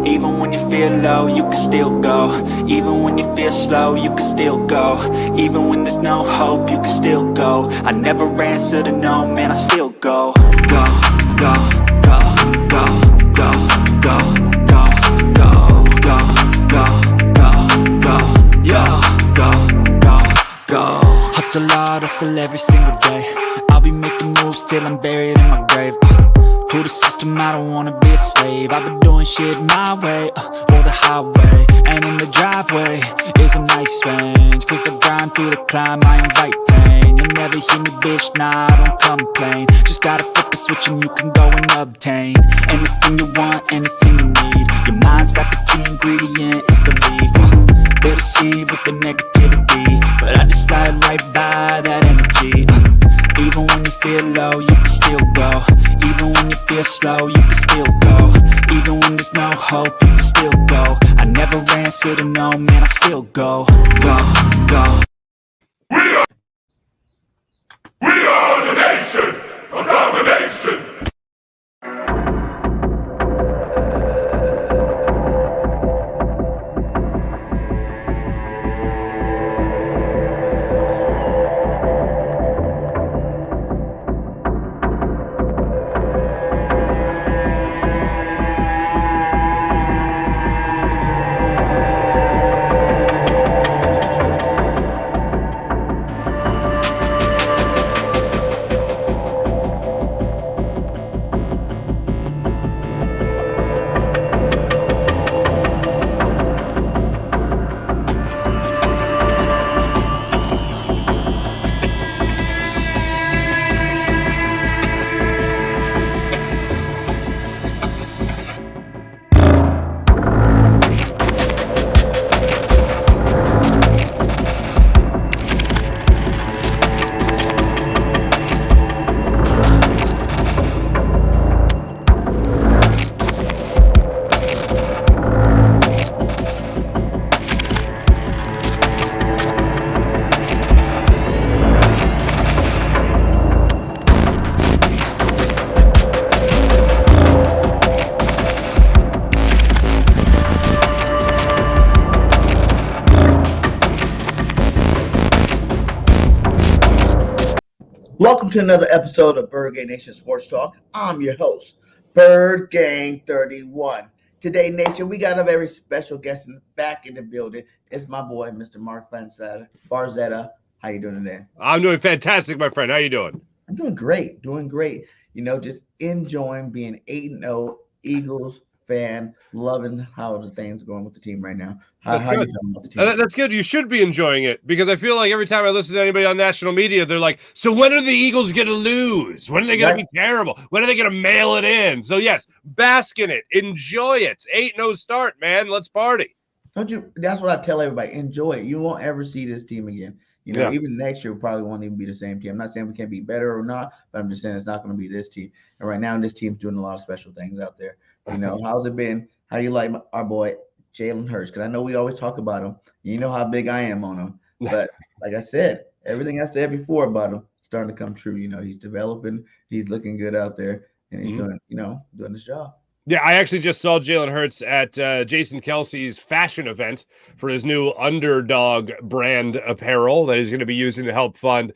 Even when you feel low, you can still go. Even when you feel slow, you can still go. Even when there's no hope, you can still go. I never answer to no, man, I still go. Go, go, go, go, go, go, go, go, go, go, go, go, yo, go, go, go. Hustle hard, hustle every single day. I'll be making moves till I'm buried in my grave. To the system, I don't wanna be a slave. I've been doing shit my way, or the highway. And in the driveway is a nice range. Cause I grind through the climb, I invite pain. You'll never hear me, bitch, nah, I don't complain. Just gotta flip the switch and you can go and obtain anything you want, anything you need. Your mind's got the key ingredient, it's belief. They'll deceive with the negativity, but I just slide right by that energy. Even when you feel low, you can still go. Even when you feel slow, you can still go. Even when there's no hope, you can still go. I never answer to no, man, I still go. Go, go. We are the nation of domination. Welcome to another episode of BIRDGANG NATION SPORTS TALK. I'm your host, BIRDGANG31. Today, Nation, we got a very special guest back in the building. It's my boy, Mr. Marc Farzetta. How you doing today? I'm doing fantastic, my friend. How you doing? I'm doing great, You know, just enjoying being 8-0 Eagles fan, loving how the things going with the team right now. How you feeling about the team? That's good. You should be enjoying it because I feel like every time I listen to anybody on national media, they're like, so when are the Eagles going to lose? When are they going to be terrible? When are they going to mail it in? So, yes, bask in it. Enjoy it. 8-0 start, man. Let's party. Don't you? That's what I tell everybody. Enjoy it. You won't ever see this team again. You know, even next year, we probably won't even be the same team. I'm not saying we can't be better or not, but I'm just saying it's not going to be this team. And right now, this team's doing a lot of special things out there. You know, how's it been? How do you like our boy Jalen Hurts? Because I know we always talk about him. You know how big I am on him. But like I said, everything I said before about him starting to come true. You know, he's developing. He's looking good out there, and he's doing his job. Yeah, I actually just saw Jalen Hurts at Jason Kelsey's fashion event for his new Underdog brand apparel that he's going to be using to help fund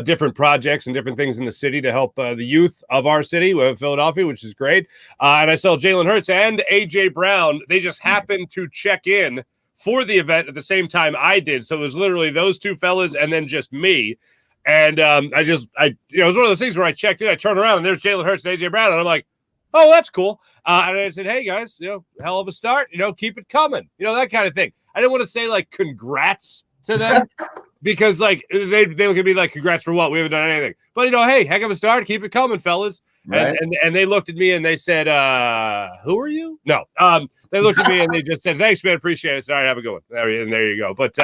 different projects and different things in the city to help the youth of our city, Philadelphia, which is great. And I saw Jalen Hurts and A.J. Brown. They just happened to check in for the event at the same time I did. So it was literally those two fellas and then just me. And it was one of those things where I checked in, I turned around, and there's Jalen Hurts and A.J. Brown, and I'm like, oh, that's cool. And I said, hey, guys, hell of a start. Keep it coming. That kind of thing. I didn't want to say, like, congrats to them because, like, they look at me like, congrats for what? We haven't done anything. But, hey, heck of a start. Keep it coming, fellas. Right. And they looked at me and they said, who are you? No. They looked at me and they just said, thanks, man. Appreciate it. Sorry, have a good one. There you go. But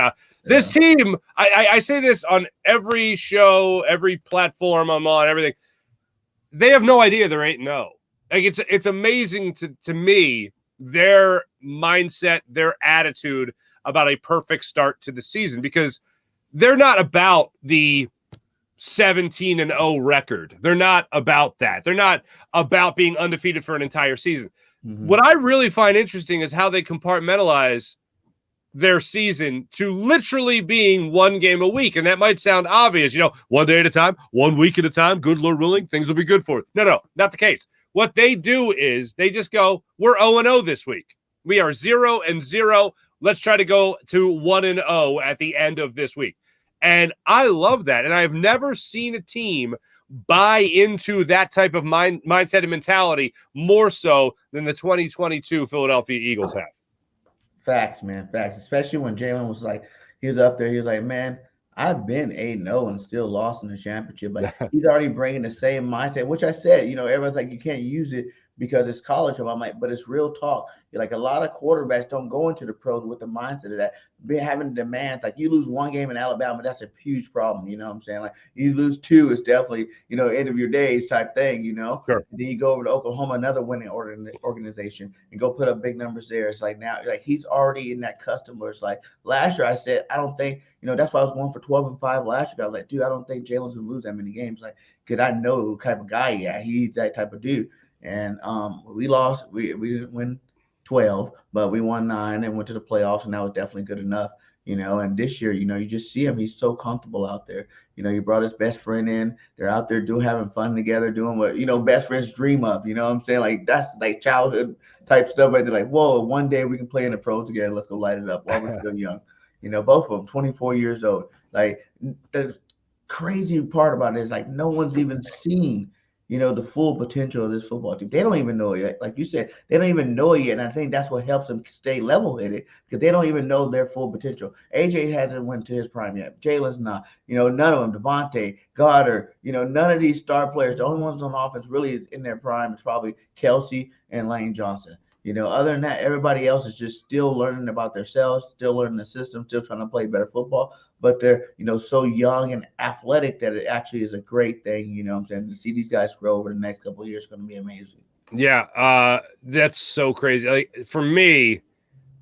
this team, I say this on every show, every platform I'm on, everything. They have no idea they're 8-0. Like it's amazing to me, their mindset, their attitude about a perfect start to the season, because they're not about the 17-0 record. They're not about that. They're not about being undefeated for an entire season. What I really find interesting is how they compartmentalize their season to literally being one game a week. And that might sound obvious, one day at a time, 1 week at a time, good Lord willing, things will be good for it. No, not the case. What they do is they just go, we're 0-0 this week. We are 0-0. Let's try to go to 1-0 at the end of this week. And I love that. And I've never seen a team buy into that type of mindset and mentality more so than the 2022 Philadelphia Eagles have. Facts, man. Facts. Especially when Jalen was like, he was up there. He was like, man, I've been 8-0 and still lost in the championship. Like, he's already bringing the same mindset, which I said, everyone's like, you can't use it because it's college. I'm like, but it's real talk. Like, a lot of quarterbacks don't go into the pros with the mindset of that. Having demands, like, you lose one game in Alabama, that's a huge problem. You know what I'm saying? Like, you lose two, it's definitely, end of your days type thing, Sure. And then you go over to Oklahoma, another winning organization, and go put up big numbers there. It's like now, like, he's already in that custom where it's like last year I said, I don't think, that's why I was going for 12-5 last year. I was like, dude, I don't think Jalen's going to lose that many games. Like, because I know the type of guy, he's that type of dude. And we lost. We didn't win 12, but we won 9 and went to the playoffs, and that was definitely good enough, And this year, you just see him. He's so comfortable out there. He brought his best friend in. They're out there having fun together, doing what, best friends dream of. You know what I'm saying? Like, that's like childhood type stuff. Right? They're like, whoa, one day we can play in the pros together. Let's go light it up while we're still young. Both of them, 24 years old. Like, the crazy part about it is, like, no one's even seen the full potential of this football team. They don't even know it yet. Like you said, they don't even know it yet. And I think that's what helps them stay level-headed because they don't even know their full potential. AJ hasn't went to his prime yet. Jalen's not. None of them. Devontae, Goddard, none of these star players. The only ones on offense really in their prime is probably Kelsey and Lane Johnson. Other than that, everybody else is just still learning about themselves, still learning the system, still trying to play better football. But they're, so young and athletic that it actually is a great thing. I'm saying? To see these guys grow over the next couple of years is going to be amazing. Yeah, that's so crazy. Like, for me,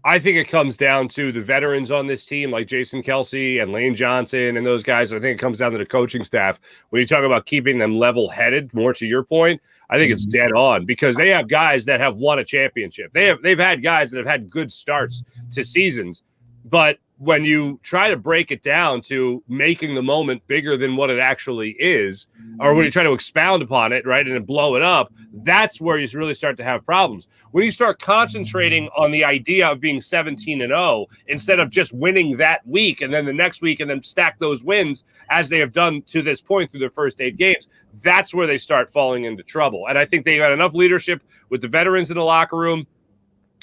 I think it comes down to the veterans on this team, like Jason Kelsey and Lane Johnson and those guys. I think it comes down to the coaching staff. When you talk about keeping them level-headed, more to your point, I think it's dead on because they have guys that have won a championship. They've had guys that have had good starts to seasons, but when you try to break it down to making the moment bigger than what it actually is, or when you try to expound upon it, right, and then blow it up, that's where you really start to have problems. When you start concentrating on the idea of being 17-0 instead of just winning that week and then the next week and then stack those wins as they have done to this point through their first 8 games, that's where they start falling into trouble. And I think they got enough leadership with the veterans in the locker room,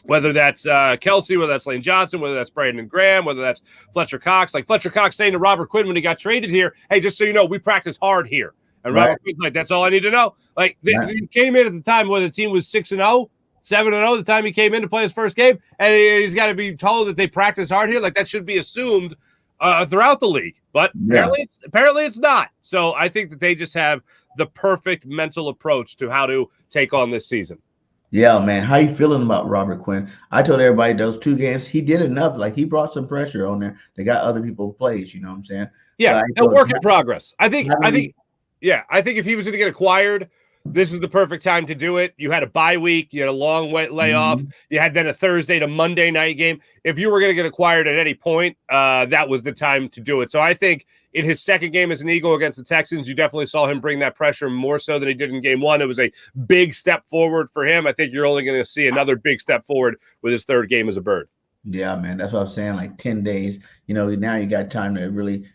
whether that's Kelsey, whether that's Lane Johnson, whether that's Brandon Graham, whether that's Fletcher Cox. Like Fletcher Cox saying to Robert Quinn when he got traded here, hey, just so you know, we practice hard here. And Robert Quinn's like, that's all I need to know. Like, he came in at the time when the team was 6-0, 7-0, the time he came in to play his first game, and he's got to be told that they practice hard here. Like, that should be assumed throughout the league. But apparently it's not. So I think that they just have the perfect mental approach to how to take on this season. Yeah, man. How you feeling about Robert Quinn? I told everybody those 2 games, he did enough. Like, he brought some pressure on there. They got other people plays, you know what I'm saying? Yeah, a work in progress. I think if he was going to get acquired, this is the perfect time to do it. You had a bye week. You had a long layoff. You had then a Thursday to Monday night game. If you were going to get acquired at any point, that was the time to do it. So I think in his second game as an Eagle against the Texans, you definitely saw him bring that pressure more so than he did in game 1. It was a big step forward for him. I think you're only going to see another big step forward with his 3rd game as a Bird. Yeah, man. That's what I'm saying. Like 10 days, now you got time to really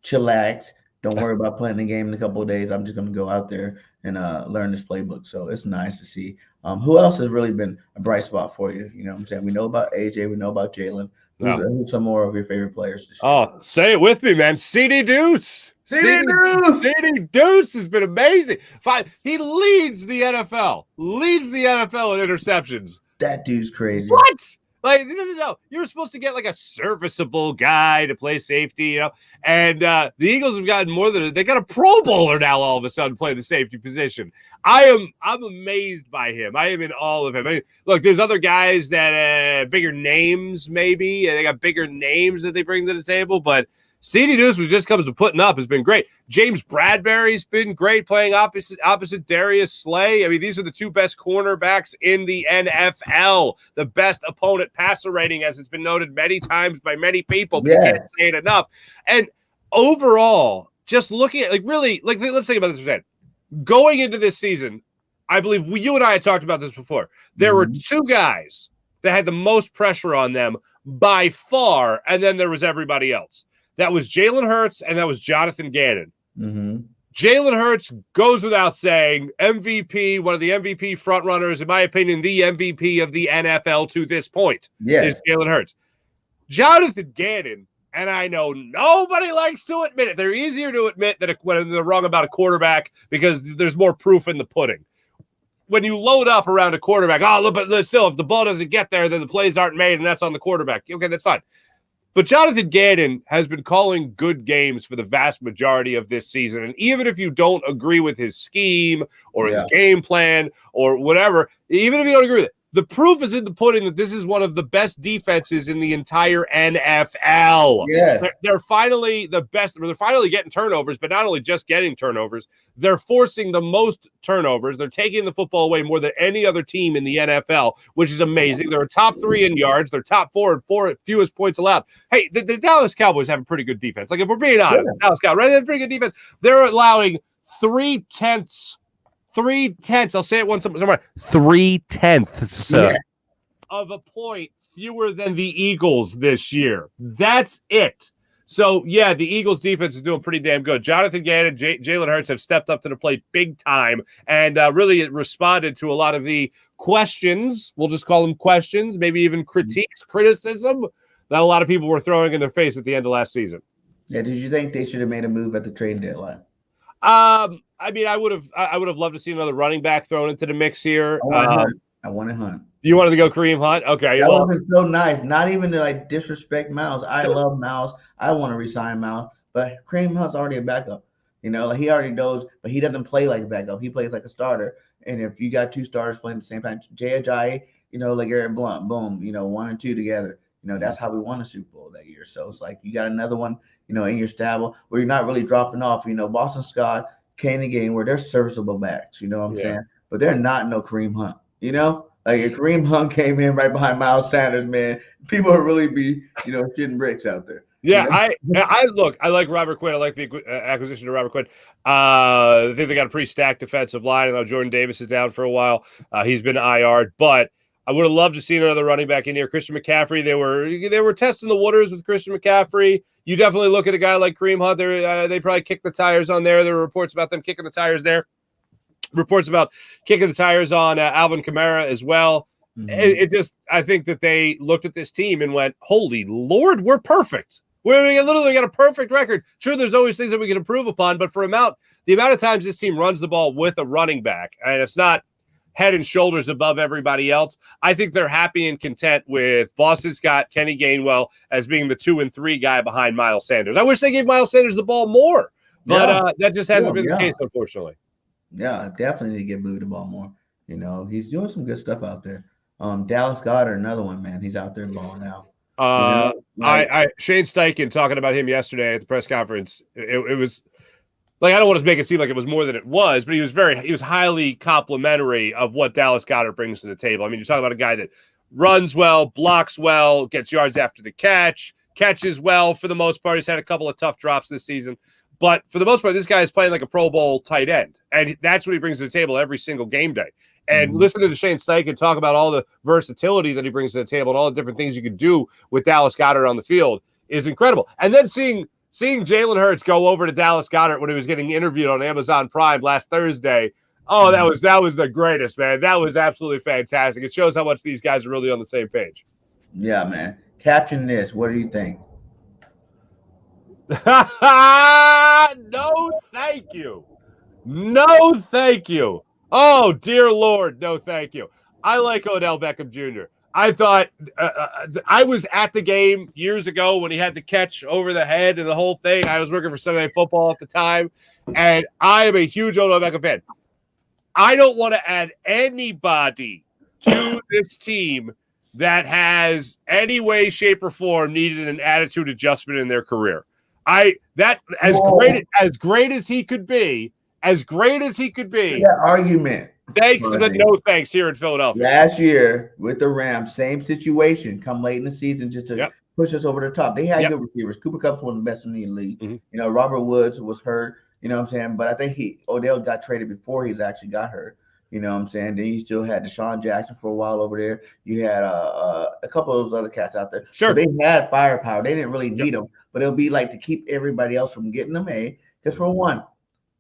chillax. Don't worry about playing the game in a couple of days. I'm just going to go out there and learn this playbook. So it's nice to see. Who else has really been a bright spot for you? You know what I'm saying? We know about AJ. We know about Jalen. Who's some more of your favorite players this year? Oh, say it with me, man. CD Deuce. CD Deuce has been amazing. He leads the NFL. Leads the NFL in interceptions. That dude's crazy. What? Like, no, you're supposed to get like a serviceable guy to play safety, and the Eagles have gotten more than they got a Pro Bowler now all of a sudden playing the safety position. I'm amazed by him. I am in awe of him. I mean, look, there's other guys that bigger names maybe, and they got bigger names that they bring to the table, but CD Newsome just comes to putting up has been great. James Bradbury's been great playing opposite Darius Slay. I mean, these are the two best cornerbacks in the NFL. The best opponent passer rating, as it's been noted many times by many people, but you can't say it enough. And overall, just looking at let's think about this for a second. Going into this season, I believe you and I had talked about this before. There were two guys that had the most pressure on them by far, and then there was everybody else. That was Jalen Hurts, and that was Jonathan Gannon. Jalen Hurts goes without saying, MVP, one of the MVP frontrunners, in my opinion, the MVP of the NFL to this point is Jalen Hurts. Jonathan Gannon, and I know nobody likes to admit it. They're easier to admit that when they're wrong about a quarterback because there's more proof in the pudding. When you load up around a quarterback, but still, if the ball doesn't get there, then the plays aren't made, and that's on the quarterback. Okay, that's fine. But Jonathan Gannon has been calling good games for the vast majority of this season. And even if you don't agree with his scheme or his game plan or whatever, even if you don't agree with it, the proof is in the pudding that this is one of the best defenses in the entire NFL. Yes. They're finally the best. They're finally getting turnovers, but not only just getting turnovers, they're forcing the most turnovers. They're taking the football away more than any other team in the NFL, which is amazing. They're a top 3 in yards. They're top 4 at fewest points allowed. Hey, the Dallas Cowboys have a pretty good defense. Like, if we're being honest, Dallas Cowboys, right? They have a pretty good defense. They're allowing 3/10. I'll say it once somewhere. 3/10 of a point fewer than the Eagles this year. That's it. So, yeah, the Eagles defense is doing pretty damn good. Jonathan Gannon, Jalen Hurts have stepped up to the plate big time and really responded to a lot of the questions. We'll just call them questions, maybe even critiques, criticism that a lot of people were throwing in their face at the end of last season. Yeah, did you think they should have made a move at the trade deadline? I mean, I would have loved to see another running back thrown into the mix here. I wanted Hunt. You wanted to go Kareem Hunt? Okay. That would have been so nice. Not even to disrespect Miles. I love Miles. I want to resign Miles, but Kareem Hunt's already a backup. He already knows, but he doesn't play like a backup. He plays like a starter. And if you got two starters playing at the same time, Jay Ajayi, like Eric Blunt, boom, 1 and 2 together. That's how we won a Super Bowl that year. So it's like you got another one, in your stable where you're not really dropping off. Boston Scott, Kenny Gain, where they're serviceable backs. You know what I'm saying? But they're not no Kareem Hunt. Like if Kareem Hunt came in right behind Miles Sanders, man, people would really be, shitting bricks out there. Yeah, I like Robert Quinn. I like the acquisition of Robert Quinn. I think they got a pretty stacked defensive line. I know Jordan Davis is down for a while. He's been IR'd, but I would have loved to see another running back in here. Christian McCaffrey, they were testing the waters with Christian McCaffrey. You definitely look at a guy like Kareem Hunt. They probably kicked the tires on there. There were reports about them kicking the tires there. Reports about kicking the tires on Alvin Kamara as well. I think that they looked at this team and went, holy Lord, we're perfect. We literally got a perfect record. Sure, there's always things that we can improve upon, but for the amount of times this team runs the ball with a running back, and it's not head and shoulders above everybody else, I think they're happy and content with Boston Scott, Kenny Gainwell as being the 2 and 3 guy behind Miles Sanders. I wish they gave Miles Sanders the ball more, but that just hasn't been the case, unfortunately. Yeah, definitely need to get moved the ball more. He's doing some good stuff out there. Dallas Goedert, another one, man. He's out there balling out. Shane Steichen talking about him yesterday at the press conference. It was like, I don't want to make it seem like it was more than it was, but he was highly complimentary of what Dallas Goedert brings to the table. I mean, you're talking about a guy that runs well, blocks well, gets yards after the catch, catches well for the most part. He's had a couple of tough drops this season. But for the most part, this guy is playing like a Pro Bowl tight end. And that's what he brings to the table every single game day. And listening to Shane Steichen talk about all the versatility that he brings to the table and all the different things you could do with Dallas Goedert on the field is incredible. And then seeing Jalen Hurts go over to Dallas Goedert when he was getting interviewed on Amazon Prime last Thursday. Oh, that was the greatest, man. That was absolutely fantastic. It shows how much these guys are really on the same page. Yeah, man. Caption this. What do you think? No, thank you. No, thank you. Oh, dear Lord. No, thank you. I like Odell Beckham Jr. I thought I was at the game years ago when he had the catch over the head and the whole thing. I was working for Sunday Night Football at the time, and I am a huge Odell Beckham fan. I don't want to add anybody to this team that has any way, shape, or form needed an attitude adjustment in their career. As great as he could be, That argument. thanks, but no thanks here in Philadelphia. Last year with the Rams, same situation. Come late in the season just to push us over the top. They had good receivers. Cooper Kupp's one of the best in the league. Mm-hmm. You know, Robert Woods was hurt. You know what I'm saying? But I think Odell got traded before he's actually got hurt. You know what I'm saying? Then you still had Deshaun Jackson for a while over there. You had a couple of those other cats out there. Sure. So they had firepower. They didn't really need them, but it'll be like to keep everybody else from getting them. Because for one,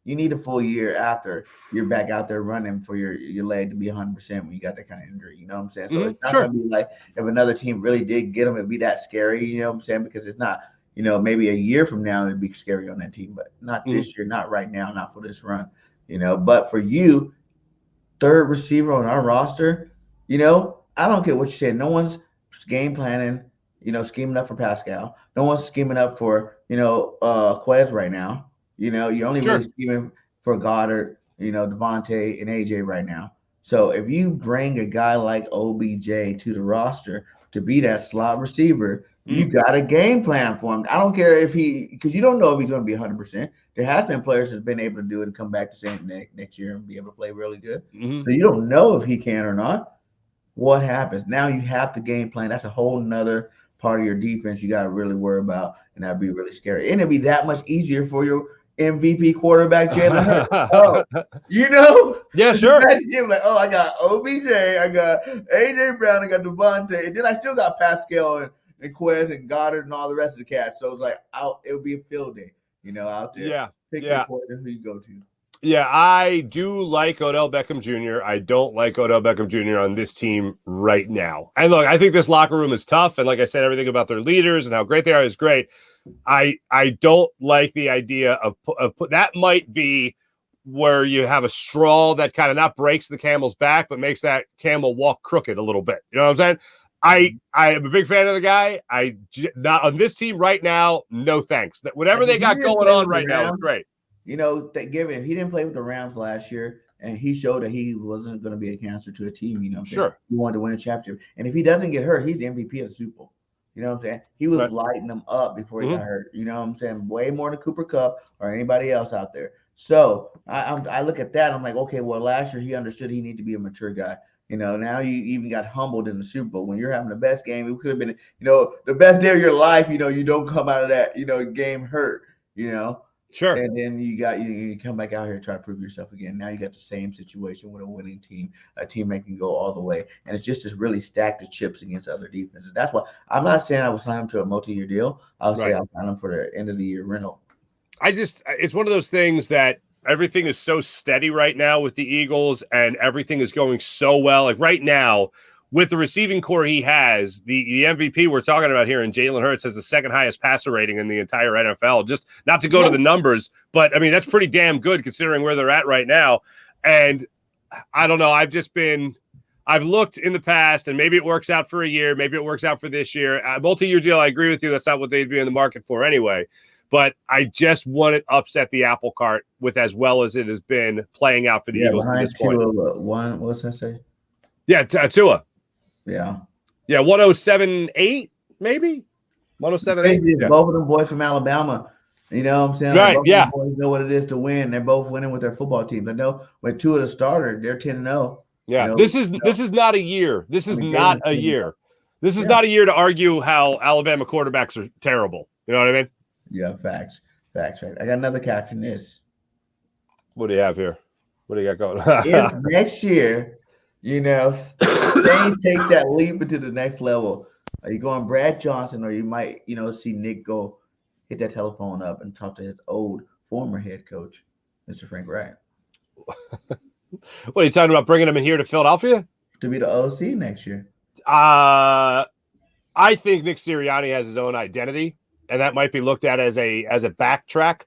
you need a full year after you're back out there running for your leg to be 100% when you got that kind of injury. You know what I'm saying? So it's not going to be like if another team really did get them, it'd be that scary. You know what I'm saying? Because it's not, you know, maybe a year from now it'd be scary on that team, but not this year, not right now, not for this run. You know, but for you, third receiver on our roster, you know, I don't care what you said. No one's game planning, you know, scheming up for Pascal. No one's scheming up for, you know, Quez right now. You know, you're only really scheming for Goddard, you know, Devontae and AJ right now. So if you bring a guy like OBJ to the roster to be that slot receiver, you got a game plan for him. I don't care if because you don't know if he's going to be 100%. There has been players that's been able to do it and come back to St. Nick next year and be able to play really good. So you don't know if he can or not. What happens? Now you have the game plan. That's a whole nother part of your defense you got to really worry about, and that'd be really scary. And it'd be that much easier for your MVP quarterback, Jalen Hurts. You know? Yeah, sure. Imagine him like, I got OBJ, I got AJ Brown, I got Devontae, and then I still got Pascal and Quez and Goddard and all the rest of the cats. So it's like it would be a field day, you know, out there. Yeah. Pick your quarter who you go to. Yeah, I do like Odell Beckham Jr. I don't like Odell Beckham Jr. on this team right now. And look, I think this locker room is tough. And like I said, everything about their leaders and how great they are is great. I don't like the idea of that might be where you have a straw that kind of not breaks the camel's back, but makes that camel walk crooked a little bit. You know what I'm saying? I am a big fan of the guy. Not on this team right now. No thanks. That whatever they got going on right now is great. You know, he didn't play with the Rams last year, and he showed that he wasn't going to be a cancer to a team. You know, what I'm saying? He wanted to win a championship, and if he doesn't get hurt, he's the MVP of the Super Bowl. You know what I'm saying? He was lighting them up before he got hurt. You know what I'm saying? Way more than Cooper Kupp or anybody else out there. So I look at that. I'm like, okay, well, last year he understood he needed to be a mature guy. You know, now you even got humbled in the Super Bowl when you're having the best game. It could have been, you know, the best day of your life. You know, you don't come out of that, you know, game hurt. You know. Sure. And then you come back out here and try to prove yourself again. Now you got the same situation with a winning team, a team that can go all the way. And it's just this really stacked of chips against other defenses. That's why I'm not saying I would sign him to a multi-year deal. I'll say I'll sign him for the end of the year rental. It's one of those things that everything is so steady right now with the Eagles and everything is going so well. Like right now, with the receiving core he has, the MVP we're talking about here, and Jalen Hurts has the second highest passer rating in the entire NFL. Just not to go to the numbers, but I mean, that's pretty damn good considering where they're at right now. And I don't know. I've looked in the past, and maybe it works out for a year. Maybe it works out for this year. A multi-year deal, I agree with you. That's not what they'd be in the market for anyway. But I just want to upset the apple cart with as well as it has been playing out for the Eagles at this point. What's that say? Yeah, Tua. Yeah. 107.8, maybe 107.8. Both of them boys from Alabama. You know what I'm saying? Right. Both boys know what it is to win. They're both winning with their football teams. I know when two of the starter, they're 10-0. Yeah. You know, this is not a year. This is not a year. This is not a year to argue how Alabama quarterbacks are terrible. You know what I mean? Yeah. Facts. Right. I got another caption. This. What do you have here? What do you got going? If next year, you know, things take that leap into the next level. Are you going Brad Johnson, or you might, you know, see Nick go hit that telephone up and talk to his former head coach, Mr. Frank Reich? What are you talking about? Bringing him in here to Philadelphia to be the OC next year? I think Nick Sirianni has his own identity, and that might be looked at as a backtrack.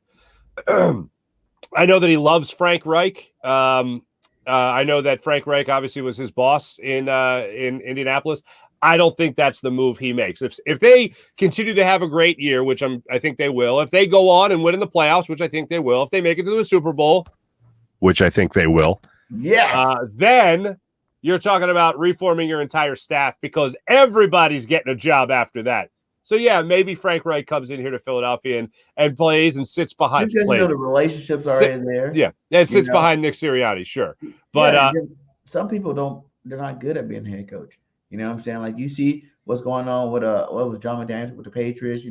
I know that he loves Frank Reich. I know that Frank Reich obviously was his boss in Indianapolis. I don't think that's the move he makes. If they continue to have a great year, which I think they will, if they go on and win in the playoffs, which I think they will, if they make it to the Super Bowl, which I think they will, then you're talking about reforming your entire staff because everybody's getting a job after that. So yeah, maybe Frank Reich comes in here to Philadelphia and plays and sits behind. Because the relationships are in there. Yeah, it sits behind Nick Sirianni, sure. But some people they're not good at being head coach. You know what I'm saying? Like you see what's going on with what was John McDaniels with the Patriots.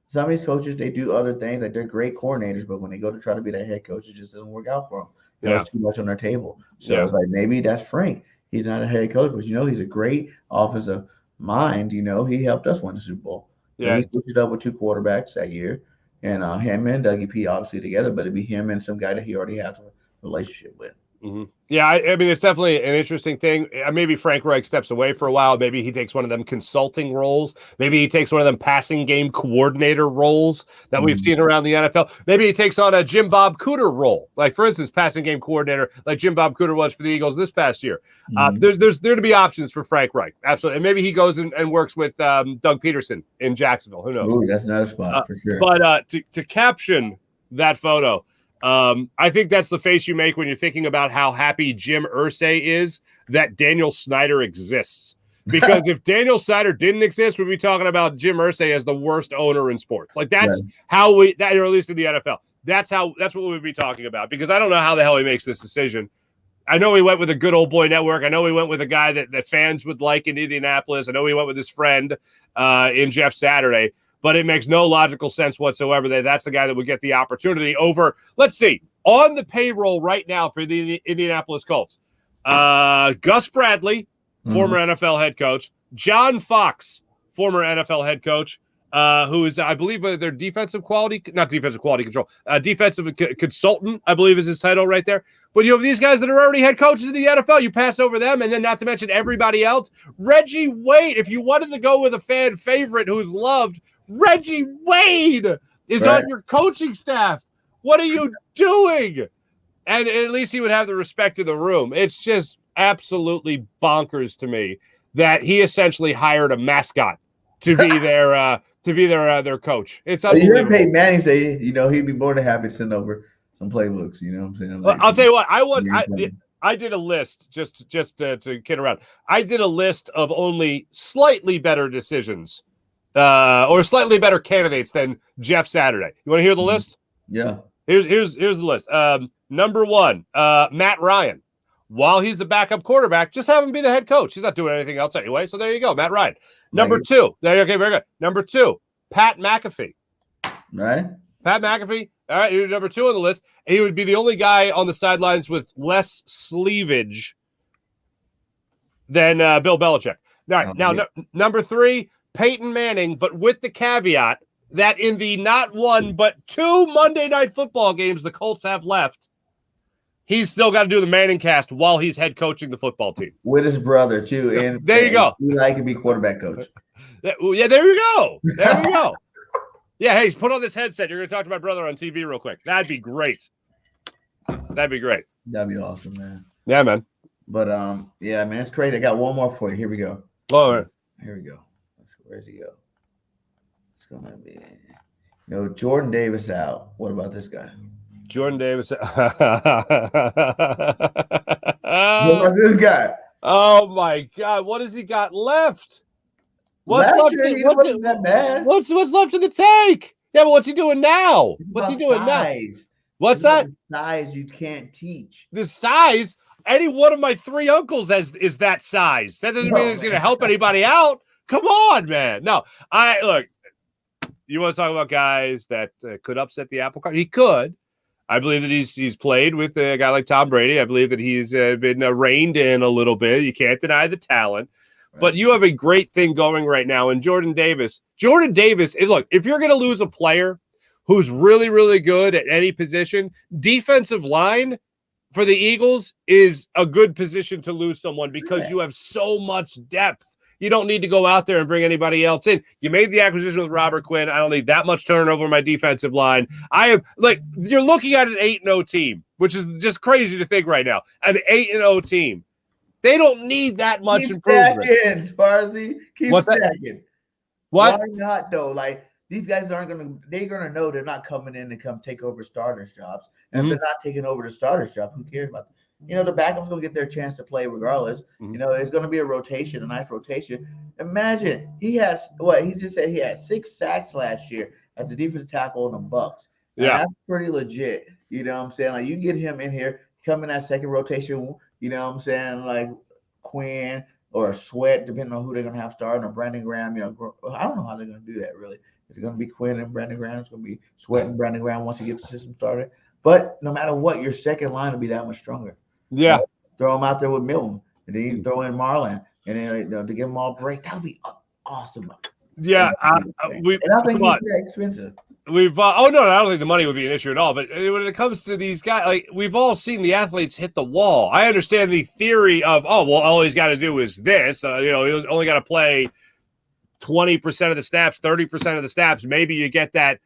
Some of these coaches, they do other things, like they're great coordinators, but when they go to try to be that head coach, it just doesn't work out for them. It's too much on their table. So it's like maybe that's Frank. He's not a head coach, but he's a great offensive mind. He helped us win the Super Bowl. He switched it up with 2 quarterbacks that year, and him and Dougie P obviously together, but it'd be him and some guy that he already has a relationship with. Mm-hmm. Yeah, I mean, it's definitely an interesting thing. Maybe Frank Reich steps away for a while. Maybe he takes one of them consulting roles. Maybe he takes one of them passing game coordinator roles that we've seen around the NFL. Maybe he takes on a Jim Bob Cooter role, like, for instance, passing game coordinator, like Jim Bob Cooter was for the Eagles this past year. There's there to be options for Frank Reich, absolutely. And maybe he goes and works with Doug Peterson in Jacksonville. Who knows? Ooh, that's another spot for sure. But to caption that photo, I think that's the face you make when you're thinking about how happy Jim Irsay is that Daniel Snyder exists. Because if Daniel Snyder didn't exist, we'd be talking about Jim Irsay as the worst owner in sports. Like that's how or at least in the NFL, that's what we'd be talking about. Because I don't know how the hell he makes this decision. I know he went with a good old boy network. I know he went with a guy that fans would like in Indianapolis. I know he went with his friend in Jeff Saturday. But it makes no logical sense whatsoever that that's the guy that would get the opportunity over, let's see, on the payroll right now for the Indianapolis Colts. Gus Bradley, former NFL head coach. John Fox, former NFL head coach, who is, I believe, their defensive consultant, I believe is his title right there. But you have these guys that are already head coaches in the NFL. You pass over them, and then not to mention everybody else. Reggie Wade, if you wanted to go with a fan favorite who's loved, Reggie Wade is on your coaching staff. What are you doing? And at least he would have the respect of the room. It's just absolutely bonkers to me that he essentially hired a mascot to be their coach. It's unbelievable. You heard Peyton Manning say, he'd be more than happy to send over some playbooks. You know what I'm saying? Like, I'll tell you what. I did a list just to kid around. I did a list of only slightly better decisions. Or slightly better candidates than Jeff Saturday. You want to hear the list? Yeah. Here's the list. Number 1, Matt Ryan. While he's the backup quarterback, just have him be the head coach. He's not doing anything else anyway. So there you go, Matt Ryan. Number 2. Okay, very good. Number 2, Pat McAfee. Right. Pat McAfee. All right, you're number 2 on the list. And he would be the only guy on the sidelines with less sleevage than Bill Belichick. All right, number 3, Peyton Manning, but with the caveat that in the not 1 but 2 Monday Night Football games the Colts have left, he's still got to do the Manning cast while he's head coaching the football team. With his brother, too. And there you go. Eli can be quarterback coach. Yeah, there you go. There you go. Yeah, hey, put on this headset. You're going to talk to my brother on TV real quick. That'd be great. That'd be great. That'd be awesome, man. Yeah, man. But, yeah, man, it's crazy. I got one more for you. Here we go. All right. Here we go. Where's he go? It's going to be, Jordan Davis out. What about this guy? Jordan Davis. What about this guy? Oh, my God. What has he got left? What's left in the tank? Yeah, but what's he doing now? What's he doing now? What's that? Size you can't teach. The size? Any one of my 3 uncles is that size. That doesn't mean it's going to help anybody out. Come on, man. No, look, you want to talk about guys that could upset the apple cart? He could. I believe that he's played with a guy like Tom Brady. I believe that he's been reined in a little bit. You can't deny the talent. Right. But you have a great thing going right now. And Jordan Davis, look, if you're going to lose a player who's really, really good at any position, defensive line for the Eagles is a good position to lose someone because you have so much depth. You don't need to go out there and bring anybody else in. You made the acquisition with Robert Quinn. I don't need that much turnover in my defensive line. You're looking at an 8-0 team, which is just crazy to think right now. An 8-0 team. They don't need that much improvement. Stacking, Sparzy. Keep stacking. What? Why not, though? Like, these guys they're going to know they're not coming in to come take over starters' jobs. And if they're not taking over the starters' job, who cares about them? the Beckham's going to get their chance to play regardless. It's going to be a rotation, a nice rotation. Imagine he just said he had 6 sacks last year as a defensive tackle on the Bucks. And that's pretty legit. You know what I'm saying? Like, you get him in here, come in that second rotation, you know what I'm saying? Like Quinn or Sweat, depending on who they're going to have starting, or Brandon Graham. I don't know how they're going to do that, really. Is it going to be Quinn and Brandon Graham? It's going to be Sweat and Brandon Graham once he gets the system started. But no matter what, your second line will be that much stronger. Yeah. Throw him out there with Milton, and then you throw in Marlon, and then to give them all breaks. That would be awesome. Yeah. And I think he's very expensive. I don't think the money would be an issue at all. But when it comes to these guys, like, we've all seen the athletes hit the wall. I understand the theory of, all he's got to do is this. He's only got to play 20% of the snaps, 30% of the snaps. Maybe you get that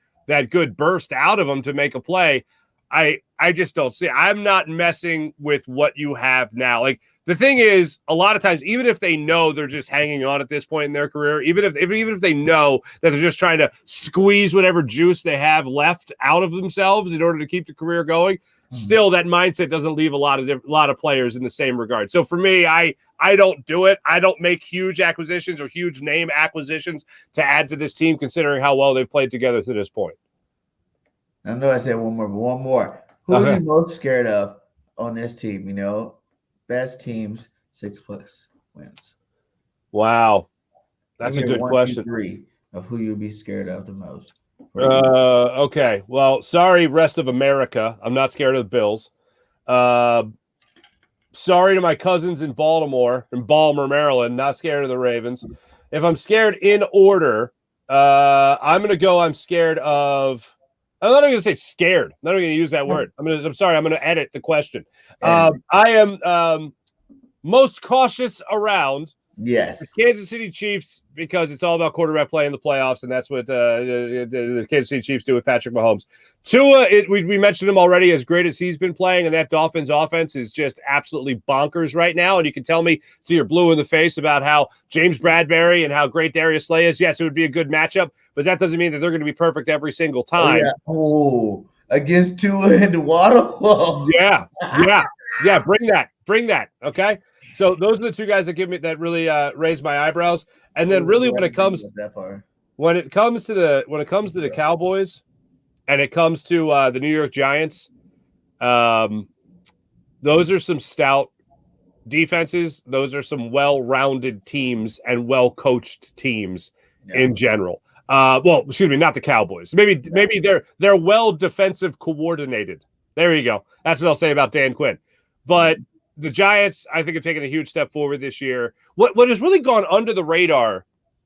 good burst out of him to make a play. I just don't see it. I'm not messing with what you have now. Like, the thing is, a lot of times, even if they know they're just hanging on at this point in their career, even if they know that they're just trying to squeeze whatever juice they have left out of themselves in order to keep the career going, still that mindset doesn't leave a lot of players in the same regard. So for me, I don't do it. I don't make huge acquisitions or huge name acquisitions to add to this team, considering how well they've played together to this point. I know I said one more. Who are you most scared of on this team? Best teams, 6+ wins. Wow. That's a good question. 3 of who you'd be scared of the most. Okay. Well, sorry, rest of America. I'm not scared of the Bills. Sorry to my cousins in Baltimore, Maryland. Not scared of the Ravens. If I'm scared in order, I'm scared of. I'm not even going to say scared. I'm not even going to use that word. I'm going to edit the question. I am most cautious around the Kansas City Chiefs, because it's all about quarterback play in the playoffs, and that's what the Kansas City Chiefs do with Patrick Mahomes. Tua, we mentioned him already, as great as he's been playing, and that Dolphins offense is just absolutely bonkers right now. And you can tell me till you're blue in the face about how James Bradbury and how great Darius Slay is. Yes, it would be a good matchup, but that doesn't mean that they're going to be perfect every single time. Against Tua and Waddle. Yeah. Bring that. Okay. So those are the two guys that really raise my eyebrows. And then really when it comes to the Cowboys and it comes to the New York Giants, those are some stout defenses. Those are some well-rounded teams and well-coached teams in general. Not the Cowboys. Maybe they're well defensive coordinated. There you go. That's what I'll say about Dan Quinn. But the Giants, I think, have taken a huge step forward this year. What has really gone under the radar,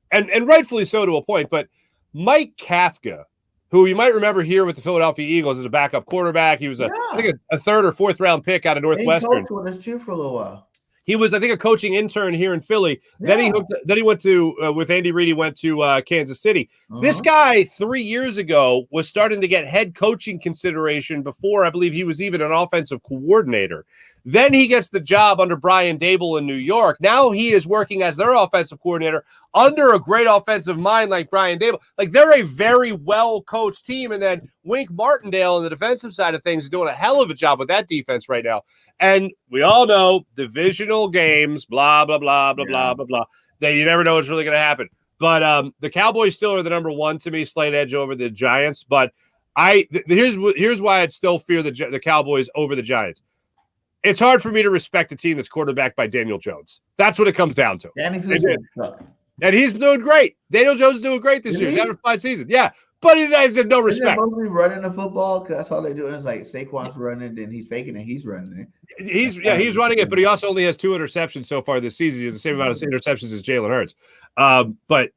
and rightfully so to a point, but Mike Kafka, who you might remember here with the Philadelphia Eagles as a backup quarterback. He was I think a 3rd or 4th round pick out of Northwestern. He coached with us too for a little while. He was, I think, a coaching intern here in Philly. Yeah. Then he went to with Andy Reid. He went to Kansas City. This guy 3 years ago was starting to get head coaching consideration before I believe he was even an offensive coordinator. Then he gets the job under Brian Daboll in New York. Now he is working as their offensive coordinator under a great offensive mind like Brian Daboll. Like, they're a very well-coached team. And then Wink Martindale on the defensive side of things is doing a hell of a job with that defense right now. And we all know divisional games, blah, blah, blah, blah, blah, blah, blah. That you never know what's really going to happen. But the Cowboys still are the number one to me, slight edge over the Giants. But here's why I'd still fear the Cowboys over the Giants. It's hard for me to respect a team that's quarterbacked by Daniel Jones. That's what it comes down to. And he's doing great. Daniel Jones is doing great this year. He's having a fine season. Yeah. But he has no respect. Isn't mostly running the football? Because that's all they're doing. It's like Saquon's running, then he's faking it. He's running it. He's running it, but he also only has 2 interceptions so far this season. He has the same amount of interceptions as Jalen Hurts. But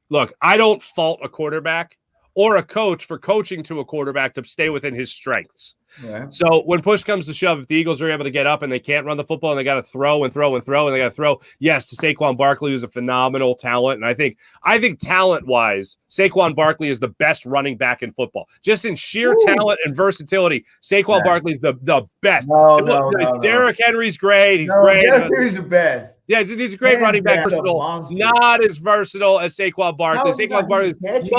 look, I don't fault a quarterback or a coach for coaching to a quarterback to stay within his strengths. Yeah. So when push comes to shove, if the Eagles are able to get up and they can't run the football and they got to throw and throw and throw and they got to throw, yes, to Saquon Barkley, who's a phenomenal talent. And I think talent-wise, Saquon Barkley is the best running back in football. Just in sheer talent and versatility, Saquon Barkley is the best. No. Derrick Henry's great. He's great. Derrick Henry's the best. Yeah, he's a great running back. Not as versatile as Saquon Barkley. Saquon Barkley is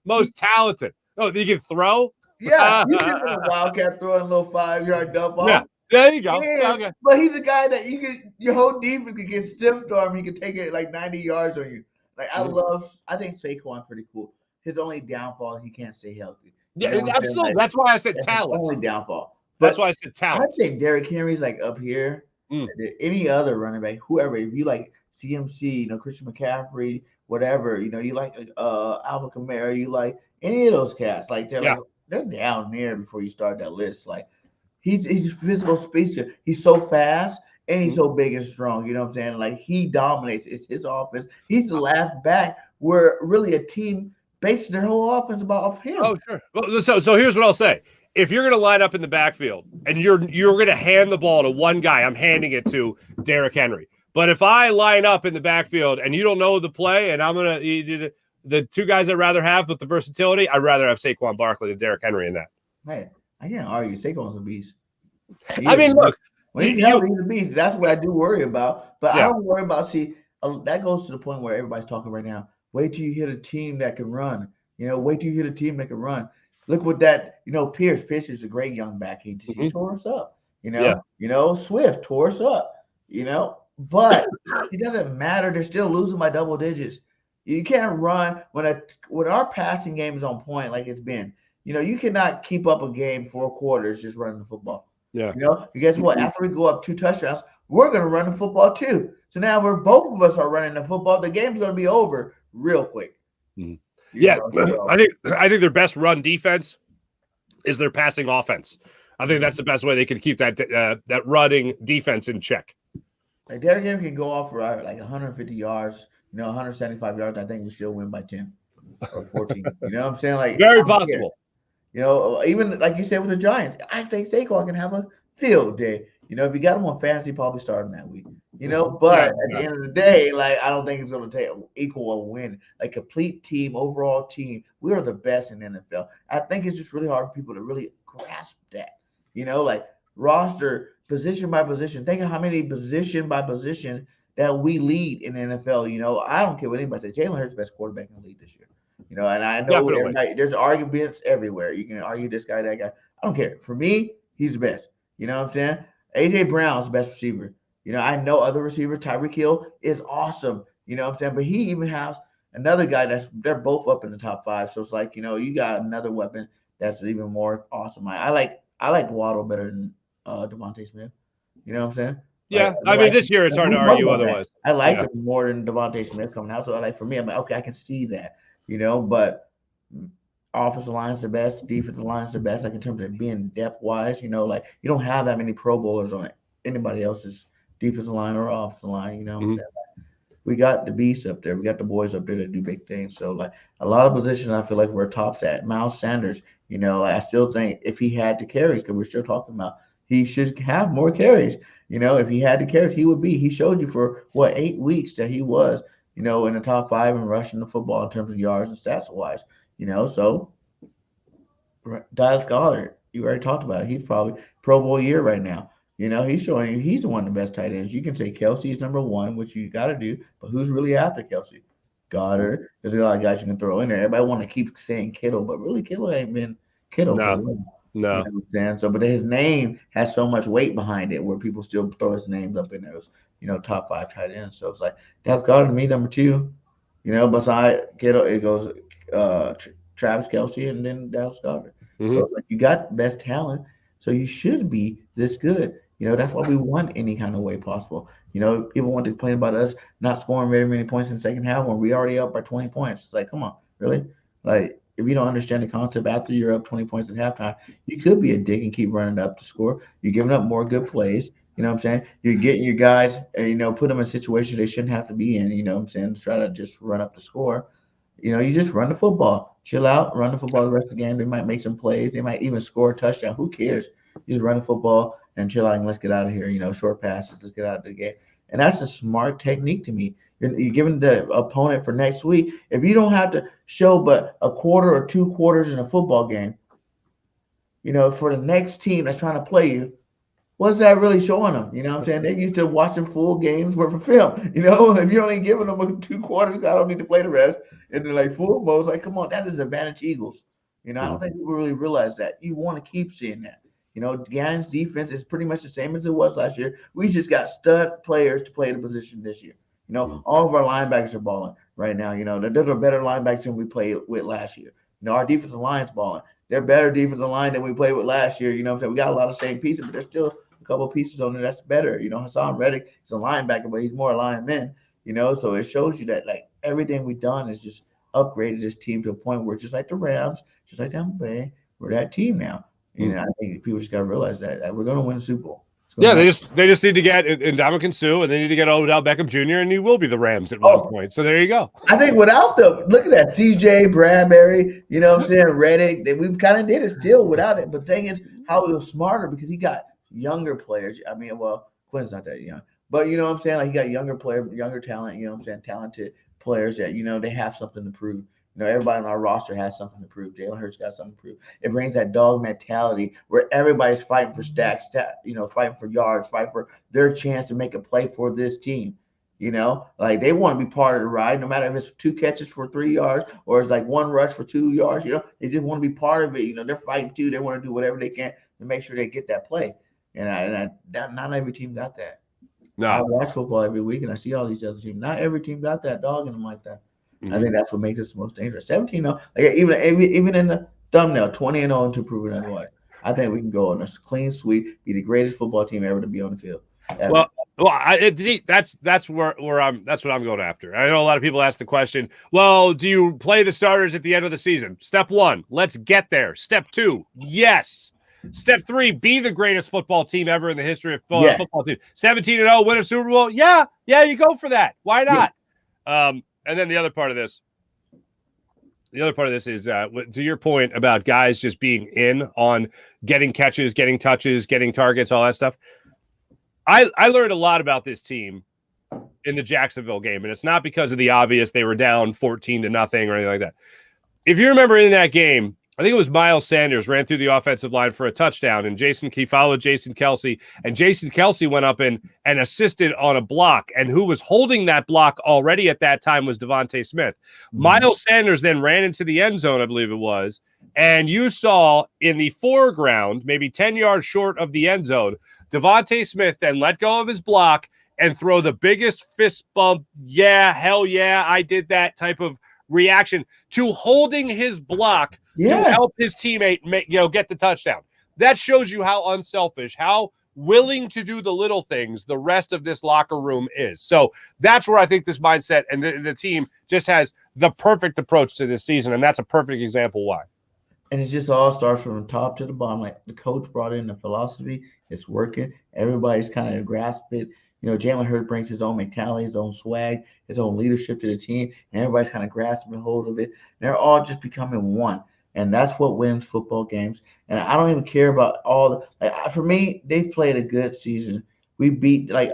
most talented. Oh, he can throw? Yeah, you see him in a Wildcat throwing a little 5-yard dump Yeah, off. there you go. Yeah, Okay. but he's a guy that your whole defense could get stiffed arm. He could take it like 90 yards on you. Like I think Saquon pretty cool. His only downfall, he can't stay healthy. You know Yeah, what I'm saying? absolutely. Like, That's why I said that's his talent. only downfall. That's But why I said I talent. think Derrick Henry's like up here. Mm. Any other running back, whoever, if you like CMC, Christian McCaffrey, whatever, you like Alvin Kamara, you like any of those cats, like they're down there before you start that list. Like he's a physical speedster. He's so fast and he's so big and strong. You know what I'm saying? Like he dominates. It's his offense. He's the last back where really a team bases their whole offense off him. Oh, sure. Well, so here's what I'll say. If you're going to line up in the backfield and you're going to hand the ball to one guy, I'm handing it to Derrick Henry. But if I line up in the backfield and you don't know the play, and I'm going to the two guys I'd rather have with the versatility, I'd rather have Saquon Barkley than Derrick Henry in that. Hey, I can't argue. Saquon's a beast. Look, when he's healthy, he's a beast. That's what I do worry about. But Yeah. I don't worry about. See, that goes to the point where everybody's talking right now. Wait till you hit a team that can run. Wait till you hit a team that can run. Look what that. Pierce. Pierce is a great young back. He tore us up. Swift tore us up. But it doesn't matter. They're still losing by double digits. You can't run when our passing game is on point like it's been. You cannot keep up a game 4 quarters just running the football. Yeah. And guess what? After we go up 2 touchdowns, we're going to run the football too. So now both of us are running the football. The game's going to be over real quick. Mm-hmm. Yeah, I think their best run defense is their passing offense. I think that's the best way they can keep that running defense in check. Like Derrick Henry can go off for like 150 yards, 175 yards. I think we still win by 10 or 14. You know what I'm saying? Like very possible. Even like you said with the Giants, I think Saquon can have a field day. If you got him on fantasy, probably starting that week. But at the end of the day, like I don't think it's going to equal a win. Like complete team, overall team, we are the best in the NFL. I think it's just really hard for people to really grasp that. Like roster position by position. Think of how many position by position that we lead in the NFL. I don't care what anybody says. Jalen Hurts is the best quarterback in the league this year. And I know there's arguments everywhere. You can argue this guy, that guy. I don't care. For me, he's the best. You know what I'm saying? AJ Brown's the best receiver. I know other receivers. Tyreek Hill is awesome. You know what I'm saying? But he even has another guy they're both up in the top 5. So it's like, you got another weapon that's even more awesome. I like Waddle better than Devontae Smith. You know what I'm saying? Yeah, this year it's hard to argue otherwise. I like him more than Devontae Smith coming out. So for me, I'm like, okay, I can see that. But offensive line's the best, defensive line's the best, like in terms of being depth-wise, like you don't have that many Pro Bowlers on anybody else's defensive line or offensive line, what I'm saying? We got the beasts up there. We got the boys up there that do big things. So, like, a lot of positions I feel like we're tops at. Miles Sanders, I still think if he had the carries, because we're still talking about he should have more carries. If he had the carries, he would be. He showed you for, 8 weeks that he was, in the top 5 and rushing the football in terms of yards and stats-wise. So Dallas Goedert, you already talked about it. He's probably Pro Bowl year right now. He's showing you he's one of the best tight ends. You can say Kelsey's number 1, which you got to do, but who's really after Kelsey? Goddard. There's a lot of guys you can throw in there. Everybody want to keep saying Kittle, but really Kittle ain't been Kittle. No. You know what I'm saying? So, but his name has so much weight behind it where people still throw his names up in those, top 5 tight ends. So it's like that's Goddard to me, number 2. Beside Kittle, it goes Travis Kelce and then Dallas Goedert. So like you got best talent, so you should be this good. That's why we won any kind of way possible. People want to complain about us not scoring very many points in the second half when we already up by 20 points. It's like, come on, really? Like, if you don't understand the concept after you're up 20 points at halftime, you could be a dick and keep running up to score. You're giving up more good plays. You know what I'm saying? You're getting your guys, put them in situations they shouldn't have to be in, to try to just run up the score. You just run the football. Chill out, run the football the rest of the game. They might make some plays. They might even score a touchdown. Who cares? Just run the football and chill out and let's get out of here. Short passes. Let's get out of the game. And that's a smart technique to me. You're giving the opponent for next week. If you don't have to show but a quarter or 2 quarters in a football game, for the next team that's trying to play you, what's that really showing them? You know what I'm saying? They're used to watching full games worth of film. If you're only giving them 2 quarters, I don't need to play the rest. And they're like full mode, like, come on, that is advantage Eagles. I don't think people really realize that. You want to keep seeing that. Gannon's defense is pretty much the same as it was last year. We just got stud players to play the position this year. All of our linebackers are balling right now. They're better linebackers than we played with last year. Our defensive line's balling. They're better defensive line than we played with last year. What I'm saying? We got a lot of same pieces, but there's still a couple of pieces on there that's better. Hassan Reddick is a linebacker, but he's more a lineman. So it shows you that like everything we've done is just upgraded this team to a point where just like the Rams, just like Tampa Bay, we're that team now. I think people just got to realize that we're going to win the Super Bowl. Yeah, they just need to get Ndamukong Suh, and they need to get Odell Beckham Jr., and he will be the Rams at one point. So there you go. I think without them, look at that, CJ, Bradbury, Reddick, we kind of did it still without it. But the thing is, how it was smarter because he got younger players. I mean, well, Quinn's not that young, but you know what I'm saying? Like he got younger players, younger talent, talented players that, they have something to prove. Everybody on our roster has something to prove. Jalen Hurts got something to prove. It brings that dog mentality where everybody's fighting for stacks, fighting for yards, fighting for their chance to make a play for this team. Like they want to be part of the ride, no matter if it's 2 catches for 3 yards or it's like 1 rush for 2 yards. They just want to be part of it. They're fighting too. They want to do whatever they can to make sure they get that play. And not every team got that. No, I watch football every week and I see all these other teams. Not every team got that dog in them like that. I think that's what makes us the most dangerous. 17-0, like even in the thumbnail, 20-0 to prove it otherwise. I think we can go on a clean sweep, be the greatest football team ever to be on the field. Well, that's where I'm. That's what I'm going after. I know a lot of people ask the question. Well, do you play the starters at the end of the season? Step 1, let's get there. Step 2, yes. Step 3, be the greatest football team ever in the history of football team. 17-0, win a Super Bowl. Yeah, you go for that. Why not? Yeah. And then the other part of this is to your point about guys just being in on getting catches, getting touches, getting targets, all that stuff. I learned a lot about this team in the Jacksonville game, and it's not because of the obvious they were down 14-0 or anything like that. If you remember in that game, I think it was Miles Sanders ran through the offensive line for a touchdown, and he followed Jason Kelce, and Jason Kelce went up and assisted on a block, and who was holding that block already at that time was Devontae Smith. Miles Sanders then ran into the end zone, I believe it was, and you saw in the foreground, maybe 10 yards short of the end zone, Devontae Smith then let go of his block and throw the biggest fist bump, yeah, hell yeah, I did that type of reaction to holding his block to help his teammate get the touchdown. That shows you how unselfish, how willing to do the little things the rest of this locker room is. So that's where I think this mindset and the team just has the perfect approach to this season, and that's a perfect example why. And it just all starts from the top to the bottom. Like the coach brought in the philosophy, it's working. Everybody's kind of grasped it. Jalen Hurts brings his own mentality, his own swag, his own leadership to the team, and everybody's kind of grasping hold of it. They're all just becoming one. And that's what wins football games. And I don't even care about all the for me, they played a good season. We beat like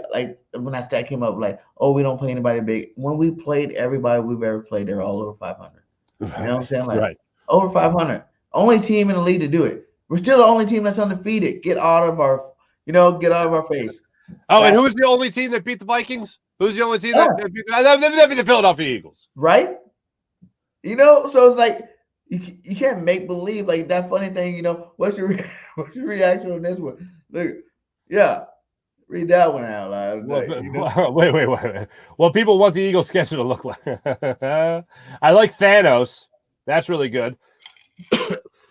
when that stat came up, like, oh, we don't play anybody big. When we played everybody we've ever played, they're all over 500. You know what I'm saying? Like right. Over 500. Only team in the league to do it. We're still the only team that's undefeated. Get out of our face. Oh, and who's the only team that beat the Vikings? Who's the only team that beat that'd be the Philadelphia Eagles. Right? So it's like you can't make believe like that funny thing, what's your reaction on this one? Look, read that one out loud. Wait. Well, people want the Eagles schedule to look like. I like Thanos. That's really good.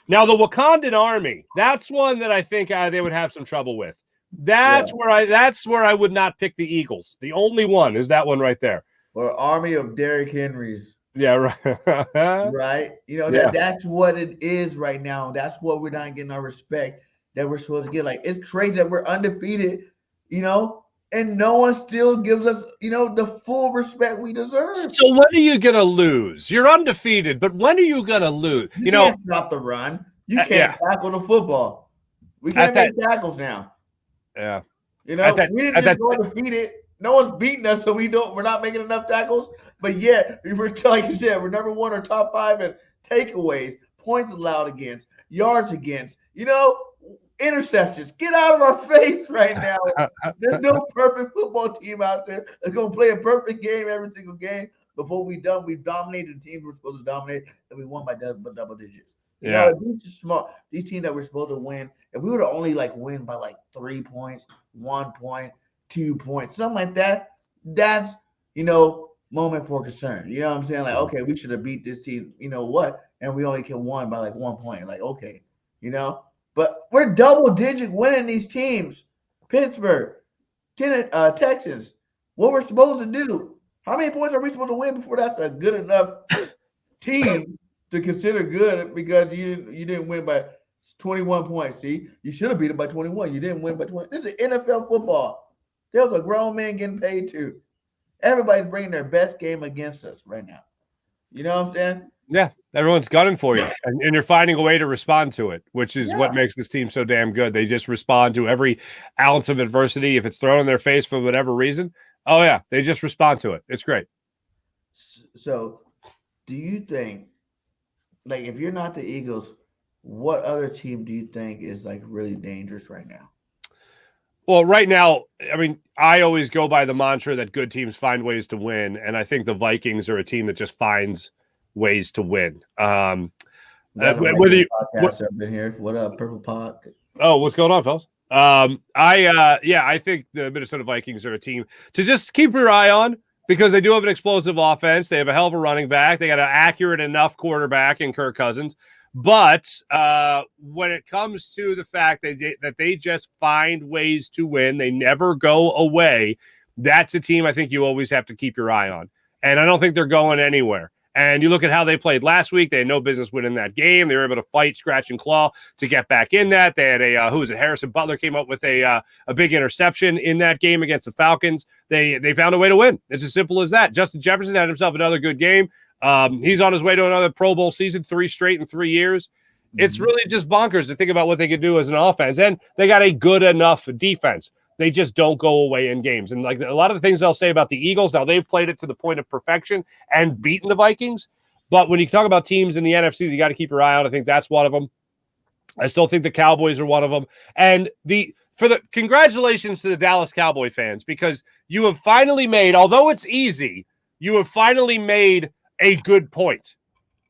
Now, the Wakandan Army, that's one that I think they would have some trouble with. That's where I would not pick the Eagles. The only one is that one right there. Or army of Derrick Henrys. Yeah, right. Right? That's what it is right now. That's what we're not getting our respect that we're supposed to get. Like, it's crazy that we're undefeated, and no one still gives us, the full respect we deserve. So when are you going to lose? You're undefeated, but when are you going to lose? You can't stop the run. You can't tackle the football. We can't make tackles now. Yeah. We didn't just go undefeated. No one's beating us, so we're not making enough tackles. But yeah, we're like you said, we're number 1 or top 5 in takeaways, points allowed against, yards against, interceptions. Get out of our face right now. There's no perfect football team out there that's going to play a perfect game every single game. But what we've done, we've dominated the teams we're supposed to dominate, and we won by double digits. You know, if these teams that we're supposed to win, if we were to only like win by like 3 points, 1 point, 2 points, something like that, that's, moment for concern. You know what I'm saying? Like, okay, we should have beat this team. You know what? And we only can win by like 1 point. Like, okay, but we're double digit winning these teams. Pittsburgh, Texans. What we're supposed to do? How many points are we supposed to win before that's a good enough team to consider good? Because you didn't win by 21 points. See, you should have beat them by 21. You didn't win by 20. This is NFL football. There was a grown man getting paid too. Everybody's bringing their best game against us right now. You know what I'm saying? Yeah, everyone's gunning for you, and you're finding a way to respond to it, which is what makes this team so damn good. They just respond to every ounce of adversity. If it's thrown in their face for whatever reason, oh yeah, they just respond to it. It's great. So, do you think, like, if you're not the Eagles, what other team do you think is like really dangerous right now? Well, right now, I mean, I always go by the mantra that good teams find ways to win, and I think the Vikings are a team that just finds ways to win. Whether been here. What up, Purple Pot? Oh, what's going on, fellas? I think the Minnesota Vikings are a team to just keep your eye on because they do have an explosive offense. They have a hell of a running back. They got an accurate enough quarterback in Kirk Cousins. But when it comes to the fact that they just find ways to win, they never go away, that's a team I think you always have to keep your eye on. And I don't think they're going anywhere. And you look at how they played last week. They had no business winning that game. They were able to fight, scratch, and claw to get back in that. They had Harrison Butler came up with a big interception in that game against the Falcons. They found a way to win. It's as simple as that. Justin Jefferson had himself another good game. He's on his way to another Pro Bowl season, 3 straight in 3 years. It's really just bonkers to think about what they could do as an offense. And they got a good enough defense. They just don't go away in games. And like a lot of the things they'll say about the Eagles, now they've played it to the point of perfection and beaten the Vikings. But when you talk about teams in the NFC, you got to keep your eye on. I think that's one of them. I still think the Cowboys are one of them. And congratulations to the Dallas Cowboy fans, because you have finally made, although it's easy, you have finally made a good point.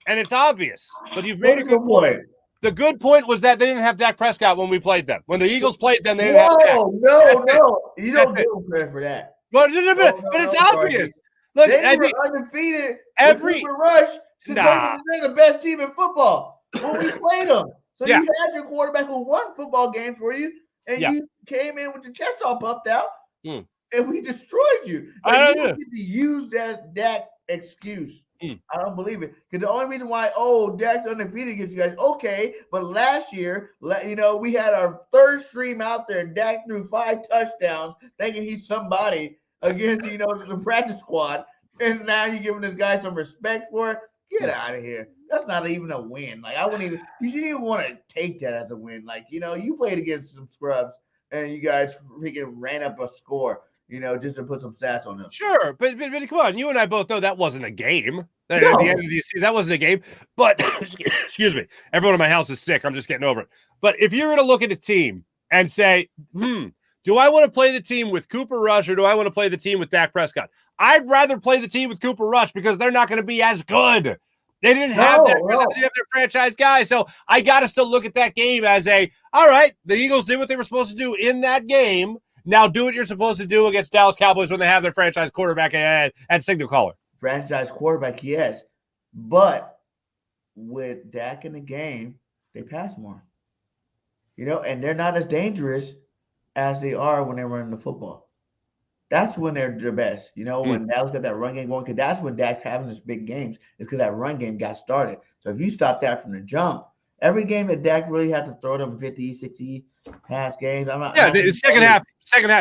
And it's obvious, but you've made a good point. The good point was that they didn't have Dak Prescott when we played them. When the Eagles played them, they didn't have Dak. No. You don't give them credit for that. But it's obvious. Look, they were undefeated. Cooper Rush since they're the best team in football when we played them. So you had your quarterback who won football games for you, and you came in with your chest all puffed out, and we destroyed you. Like, you don't get to use that excuse. I don't believe it. Because the only reason why, Dak's undefeated against you guys, okay, but last year, we had our third stream out there, and Dak threw 5 touchdowns, thinking he's somebody against, the practice squad, and now you're giving this guy some respect for it. Get out of here. That's not even a win. Like, you shouldn't even want to take that as a win. Like, you played against some scrubs, and you guys freaking ran up a score. Just to put some stats on them. Sure, but come on, you and I both know that wasn't a game. At the end of the season, that wasn't a game. But excuse me, everyone in my house is sick. I'm just getting over it. But if you're going to look at a team and say, do I want to play the team with Cooper Rush or do I want to play the team with Dak Prescott? I'd rather play the team with Cooper Rush because they're not going to be as good. They didn't have Dak Prescott. They didn't have their franchise guy. So I got to still look at that game as all right, the Eagles did what they were supposed to do in that game. Now do what you're supposed to do against Dallas Cowboys when they have their franchise quarterback at signal caller. Franchise quarterback, yes. But with Dak in the game, they pass more. And they're not as dangerous as they are when they're running the football. That's when they're the best. When Dallas got that run game going, because that's when Dak's having his big games, is because that run game got started. So if you stop that from the jump, every game that Dak really has to throw them 50, 60 pass games. The second half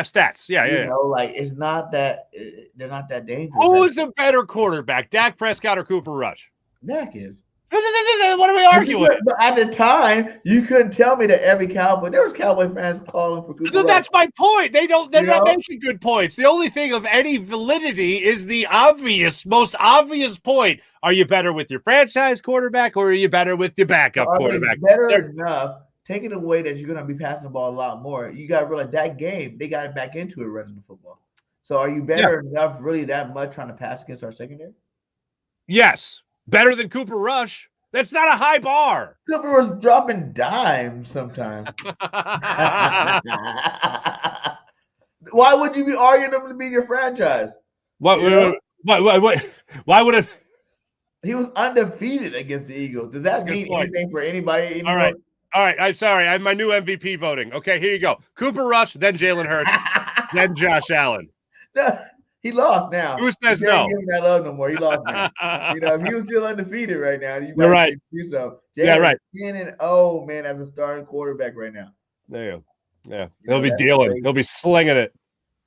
stats. Yeah. It's not that they're not that dangerous. Who is a better quarterback, Dak Prescott or Cooper Rush? Dak is. What are we arguing? But at the time, you couldn't tell me that every Cowboy. There was Cowboy fans calling for Cooper Rush. That's my point. They're not making good points. The only thing of any validity is the most obvious point. Are you better with your franchise quarterback or are you better with your backup quarterback? Better enough. Taking away that you're going to be passing the ball a lot more. You got to realize that game, they got it back into it running the football. So are you better enough really that much trying to pass against our secondary? Yes. Better than Cooper Rush. That's not a high bar. Cooper was dropping dimes sometimes. Why would you be arguing him to be your franchise? What? Why would it? He was undefeated against the Eagles. Does that mean anything for anybody anymore? All right. I'm sorry. I have my new MVP voting. Okay, here you go. Cooper Rush, then Jalen Hurts, then Josh Allen. No, he lost now. Who says no? Give him that love no more. He lost now. If he was still undefeated right now, you're right. Do so. Yeah, right. 10-0, man, as a starting quarterback right now. There you go. Yeah, he'll be dealing. Crazy. He'll be slinging it.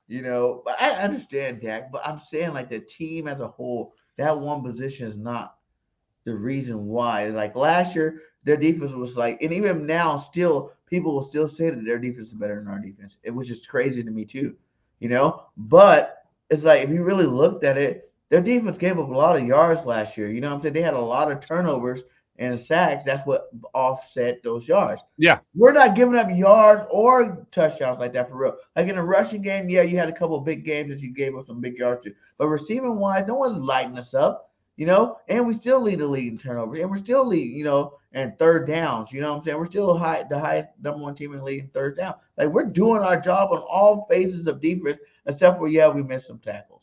But I understand, Dak, but I'm saying like the team as a whole, that one position is not the reason why. Like last year, their defense was like, and even now, still people will still say that their defense is better than our defense. It was just crazy to me too, But it's like if you really looked at it, their defense gave up a lot of yards last year. You know what I'm saying? They had a lot of turnovers and sacks. That's what offset those yards. Yeah. We're not giving up yards or touchdowns like that for real. Like in a rushing game, yeah, you had a couple of big games that you gave up some big yards to. But receiving wise, no one's lighting us up, and we still lead the league in turnovers. And we're still leading, and third downs. You know what I'm saying? We're still the highest number one team in the league in third down. Like we're doing our job on all phases of defense, except for we missed some tackles.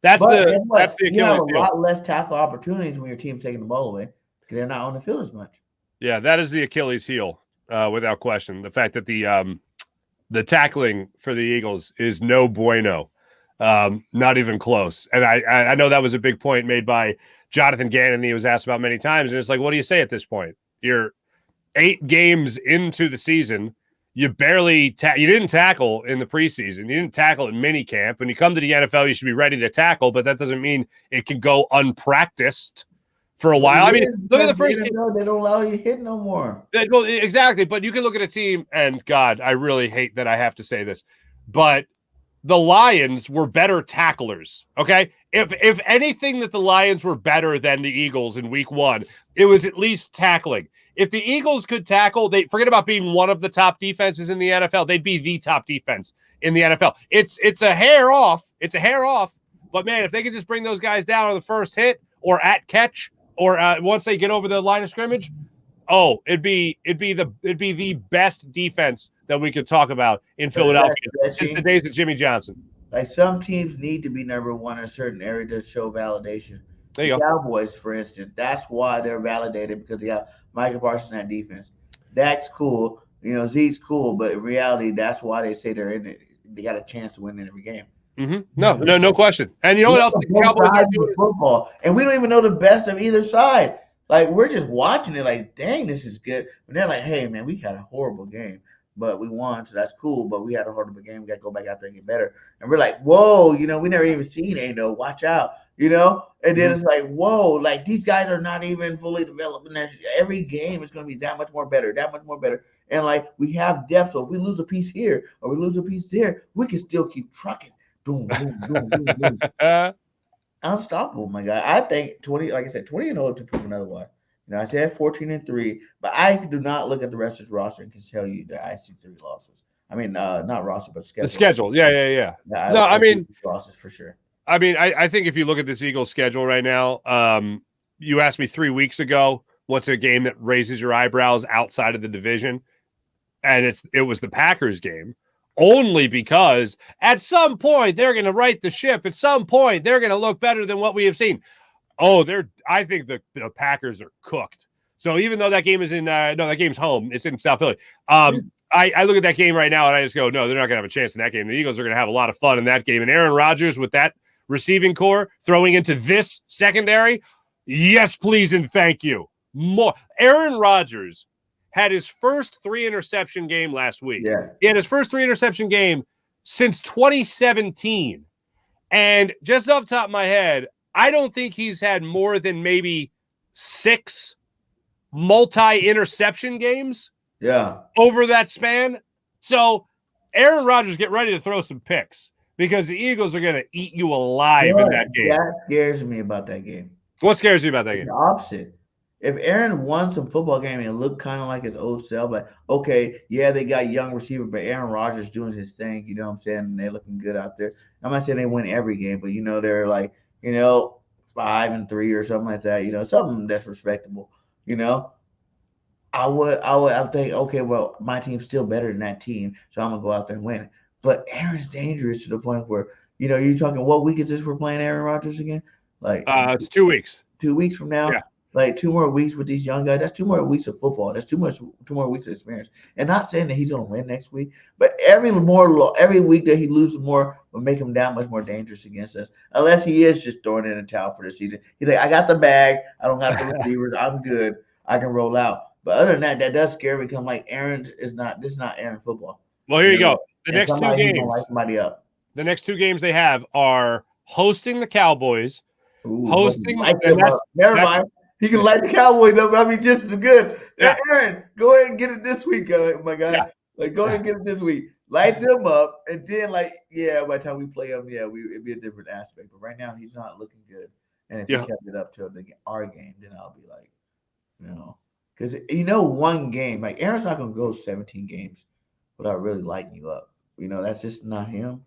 That's the Achilles heel. You have a lot less tackle opportunities when your team's taking the ball away because they're not on the field as much. Yeah, that is the Achilles heel, without question. The fact that the tackling for the Eagles is no bueno, not even close. And I know that was a big point made by Jonathan Gannon. He was asked about many times, and it's like, what do you say at this point? You're 8 games into the season. You barely you didn't tackle in the preseason. You didn't tackle in minicamp. When you come to the NFL, you should be ready to tackle, but that doesn't mean it can go unpracticed for a while. I mean, look at the first team. They don't allow you to hit no more. Well, exactly. But you can look at a team, and God, I really hate that I have to say this, but the Lions were better tacklers. Okay. If anything that the Lions were better than the Eagles in week 1, it was at least tackling. If the Eagles could tackle, they forget about being one of the top defenses in the NFL. They'd be the top defense in the NFL. It's a hair off. It's a hair off. But man, if they could just bring those guys down on the first hit or at catch or once they get over the line of scrimmage, it'd be the best defense that we could talk about in Philadelphia since the days of Jimmy Johnson. Like some teams need to be number one in a certain area to show validation. There you go. Cowboys, for instance, that's why they're validated because they got Micah Parsons at defense. That's cool. Zeke's cool, but in reality, that's why they say they're in it. They got a chance to win in every game. Mm-hmm. No question. And you know what else the Cowboys are doing? Football, and we don't even know the best of either side. Like we're just watching it, like, dang, this is good. But they're like, hey, man, we had a horrible game, but we won, so that's cool. But we had a horrible game. We got to go back out there and get better. And we're like, whoa, we never even seen Ado. Watch out, And then it's like, whoa, like these guys are not even fully developed. And every game is going to be that much more better, And like we have depth, so if we lose a piece here or we lose a piece there, we can still keep trucking. Boom, boom, boom, boom, boom. Unstoppable, my guy. I think 20-0 to prove another one. I said 14-3, but I do not look at the rest of the roster and can tell you that I see 3 losses. I mean, not roster, but schedule. The schedule, yeah. I mean losses for sure. I mean, I think if you look at this Eagles schedule right now, you asked me 3 weeks ago, what's a game that raises your eyebrows outside of the division? And it was the Packers game. Only because at some point they're going to right the ship. At some point they're going to look better than what we have seen. I think the Packers are cooked. So even though that game is that game's home, it's in South Philly. I look at that game right now and I just go, no, they're not going to have a chance in that game. The Eagles are going to have a lot of fun in that game. And Aaron Rodgers with that receiving core throwing into this secondary, yes, please and thank you. More Aaron Rodgers had his first 3 interception game last week. Yeah. He had his first 3 interception game since 2017. And just off the top of my head, I don't think he's had more than maybe 6 multi-interception games over that span. So Aaron Rodgers, get ready to throw some picks because the Eagles are going to eat you alive in that game. That scares me about that game. What scares you about that game? The opposite. If Aaron won some football game and looked kind of like his old self, like, okay, yeah, they got young receiver, but Aaron Rodgers doing his thing, you know what I'm saying? And they're looking good out there. I'm not saying they win every game, but, they're like, 5-3 or something like that. Something that's respectable. I think, okay, well, my team's still better than that team, so I'm gonna go out there and win. But Aaron's dangerous to the point where, you're talking, what week is this we're playing Aaron Rodgers again? Like It's 2 weeks. 2 weeks from now. Yeah. Like 2 more weeks with these young guys. That's 2 more weeks of football. That's 2 more weeks of experience. And not saying that he's gonna win next week, but every week that he loses more will make him that much more dangerous against us. Unless he is just throwing in a towel for the season. He's like, I got the bag. I don't have the receivers. I'm good. I can roll out. But other than that does scare me because I'm like, this is not Aaron football. Well, here you go. The next 2 games. Light somebody up. The next 2 games they have are hosting the Cowboys. Never mind. He can light the Cowboys up, but I mean, just as good. Yeah. Aaron, go ahead and get it this week, my guy. Yeah. Like, go ahead and get it this week. Light them up, and then, by the time we play them, it'd be a different aspect. But right now, he's not looking good. And if he kept it up till our game, then I'll be like, because one game, like Aaron's not gonna go 17 games without really lighting you up. That's just not him.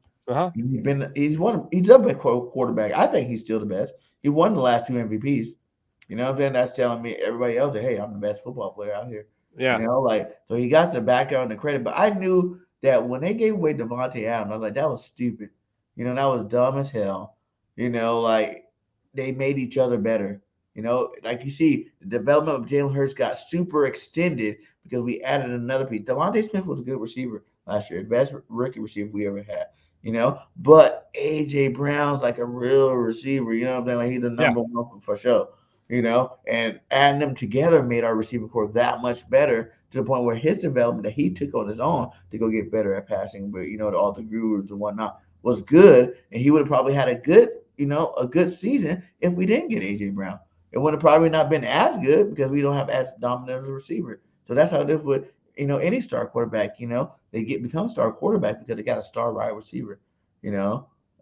He's done by quarterback. I think he's still the best. He won the last 2 MVPs. You know what I'm saying? That's telling me everybody else that, hey, I'm the best football player out here. Yeah. So he got the background and the credit. But I knew that when they gave away Devontae Adams, I was like, that was stupid. That was dumb as hell. They made each other better. Like you see, the development of Jalen Hurts got super extended because we added another piece. Devontae Smith was a good receiver last year, the best rookie receiver we ever had. But AJ Brown's like a real receiver. You know what I'm saying? Like he's the number one for sure. And adding them together made our receiver core that much better to the point where his development that he took on his own to go get better at passing, but all the gurus and whatnot was good, and he would have probably had a good season if we didn't get AJ Brown. It would have probably not been as good because we don't have as dominant a receiver. So that's how it is with any star quarterback. They become star quarterback because they got a star wide receiver.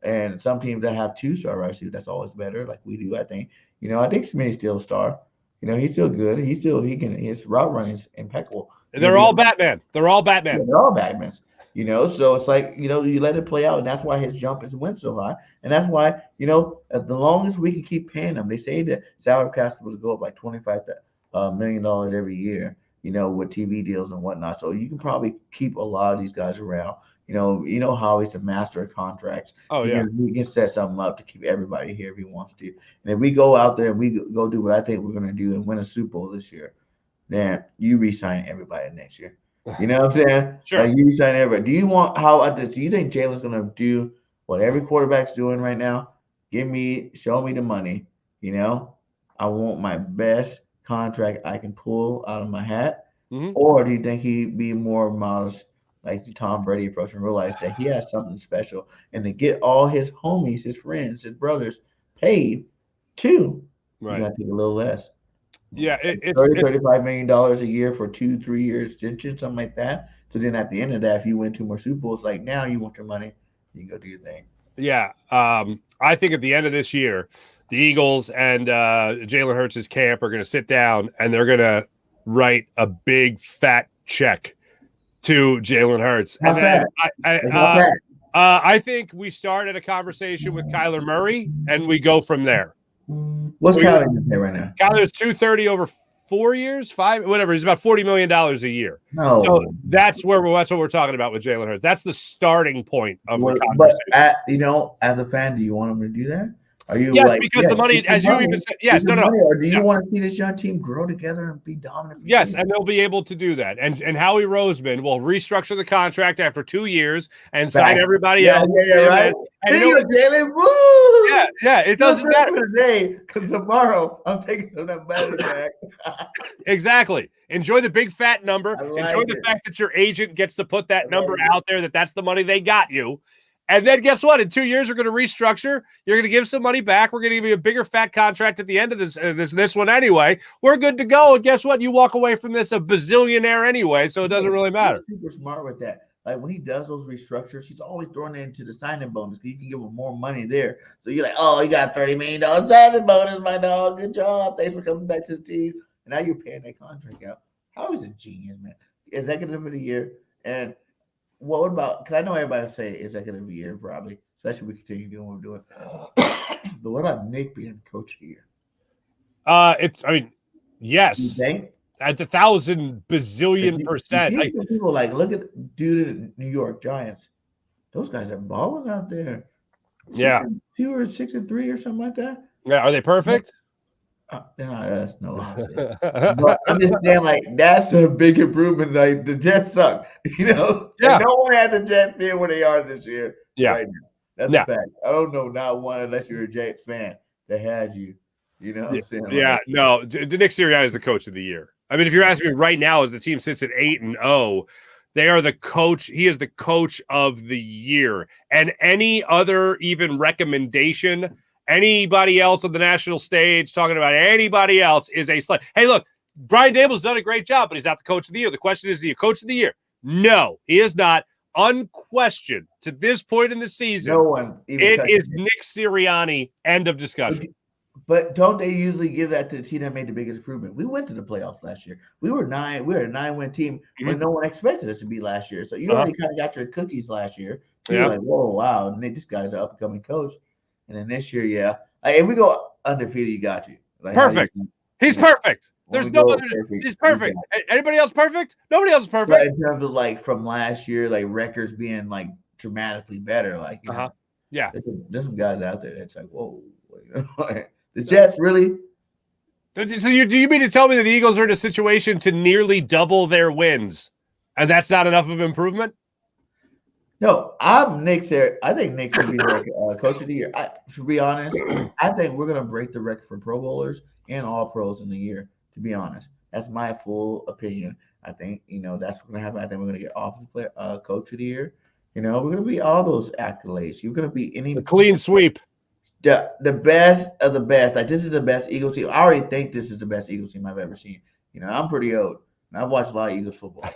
And some teams that have 2 star wide receivers, that's always better, like we do. I think. I think Smitty's still a star. He's still good. His route running is impeccable. They're all Batman. They're all Batman. Yeah, they're all Batmans. So it's like, you let it play out, and that's why his jump is went so high. And that's why, as the longest we can keep paying him, they say that salary cap will go up like $25 million every year, with TV deals and whatnot. So you can probably keep a lot of these guys around. How he's the master of contracts. Oh, yeah. He can set something up to keep everybody here if he wants to. And if we go out there and we go do what I think we're going to do and win a Super Bowl this year, then you re-sign everybody next year. You know what I'm saying? Sure. Like you re-sign everybody. Do you think Jalen's going to do what every quarterback's doing right now? Show me the money. I want my best contract I can pull out of my hat. Mm-hmm. Or do you think he'd be more modest, like the Tom Brady approach, and realize that he has something special, and to get all his homies, his friends, his brothers paid too, right, you got to take a little less. Yeah, it's $35 million a year for 2-3 year extension, something like that. So then at the end of that, if you win 2 more Super Bowls, like now you want your money, you can go do your thing. Yeah, I think at the end of this year, the Eagles and Jalen Hurts' camp are going to sit down and they're going to write a big fat check to Jalen Hurts. Not and bad. I think we start at a conversation with Kyler Murray and we go from there. What's Kyler going to pay right now? Kyler's $230 over 4 years, 5, whatever. He's about $40 million a year. No. So that's what we're talking about with Jalen Hurts. That's the starting point of the conversation. But as a fan, do you want him to do that? Are you because the money, as you even said, yes, no. Or do you want to see this young team grow together and be dominant? Yes, and they'll be able to do that. And Howie Roseman will restructure the contract after 2 years and sign everybody else. Yeah, right. And Jalen, woo! Yeah, it doesn't matter today because tomorrow I'm taking some of that money back. Exactly. Enjoy the big fat number. Enjoy the fact that your agent gets to put that number out there, that's the money they got you. And then guess what? In 2 years, we're going to restructure. You're going to give some money back. We're going to give you a bigger fat contract at the end of this one anyway. We're good to go. And guess what? You walk away from this a bazillionaire anyway, so it doesn't really matter. He's super smart with that. Like when he does those restructures, he's always throwing it into the signing bonus. You can give him more money there. So you're like, oh, you got $30 million signing bonus, my dog. Good job. Thanks for coming back to the team. And now you're paying that contract out. How is a genius, man? Executive of the year. And what about? Because I know everybody say executive of the year probably, especially if we continue doing what we're doing. But what about Nick being coach of the year? Yes. You think? At 1,000 bazillion percent. You see people like look at the New York Giants. Those guys are balling out there. 6-2 or 6-3 or something like that. Yeah, are they perfect? They're not us, no, honestly. But I'm just saying, like, that's a big improvement. Like, the Jets suck, Yeah. Like, no one had the Jets being where they are this year. Yeah. Right now. That's a fact. I don't know not one unless you're a Jets fan that has you. You know what I'm saying? Yeah, no. Nick Sirianni is the coach of the year. I mean, if you're asking me right now, as the team sits at 8-0, they are the coach. He is the coach of the year. And any other even recommendation, anybody else on the national stage talking about anybody else is a slut. Hey, look, Brian Dable's done a great job, but he's not the coach of the year. The question is he a coach of the year? No, he is not. Unquestioned to this point in the season. No one. It is Nick Sirianni. End of discussion. But don't they usually give that to the team that made the biggest improvement? We went to the playoffs last year. We were a 9-win team when no one expected us to be last year. So you already kind of got your cookies last year. So you're like, whoa, wow, Nick, this guy's an up-and-coming coach. And then this year, like, if we go undefeated, you got you. Like, perfect. He's perfect. There's no other. He's perfect. Anybody else perfect? Nobody else is perfect. But in terms of like from last year, like records being like dramatically better, like you know, there's some guys out there that's like, whoa, the Jets really. So do you mean to tell me that the Eagles are in a situation to nearly double their wins, and that's not enough of improvement? No, I'm Nick's there. I think Nick should be like coach of the year. To be honest, I think we're gonna break the record for Pro Bowlers and All Pros in the year. To be honest, that's my full opinion. I think that's what's gonna happen. I think we're gonna get offensive player, coach of the year. We're gonna be all those accolades. You're gonna be a clean sweep. The best of the best. Like this is the best Eagles team. I already think this is the best Eagles team I've ever seen. I'm pretty old and I've watched a lot of Eagles football.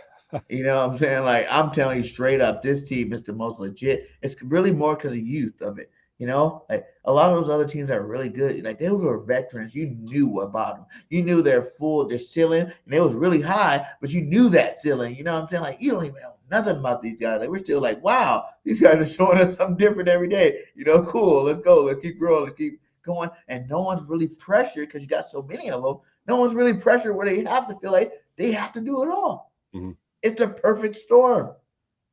You know what I'm saying? Like I'm telling you straight up, this team is the most legit. It's really more because of the youth of it. Like a lot of those other teams that are really good, like those were veterans. You knew about them. You knew their ceiling, and it was really high, but you knew that ceiling. You know what I'm saying? Like you don't even know nothing about these guys. Like we're still like, wow, these guys are showing us something different every day. Cool. Let's go. Let's keep growing. Let's keep going. And no one's really pressured because you got so many of them. No one's really pressured where they have to feel like they have to do it all. Mm-hmm. It's the perfect storm,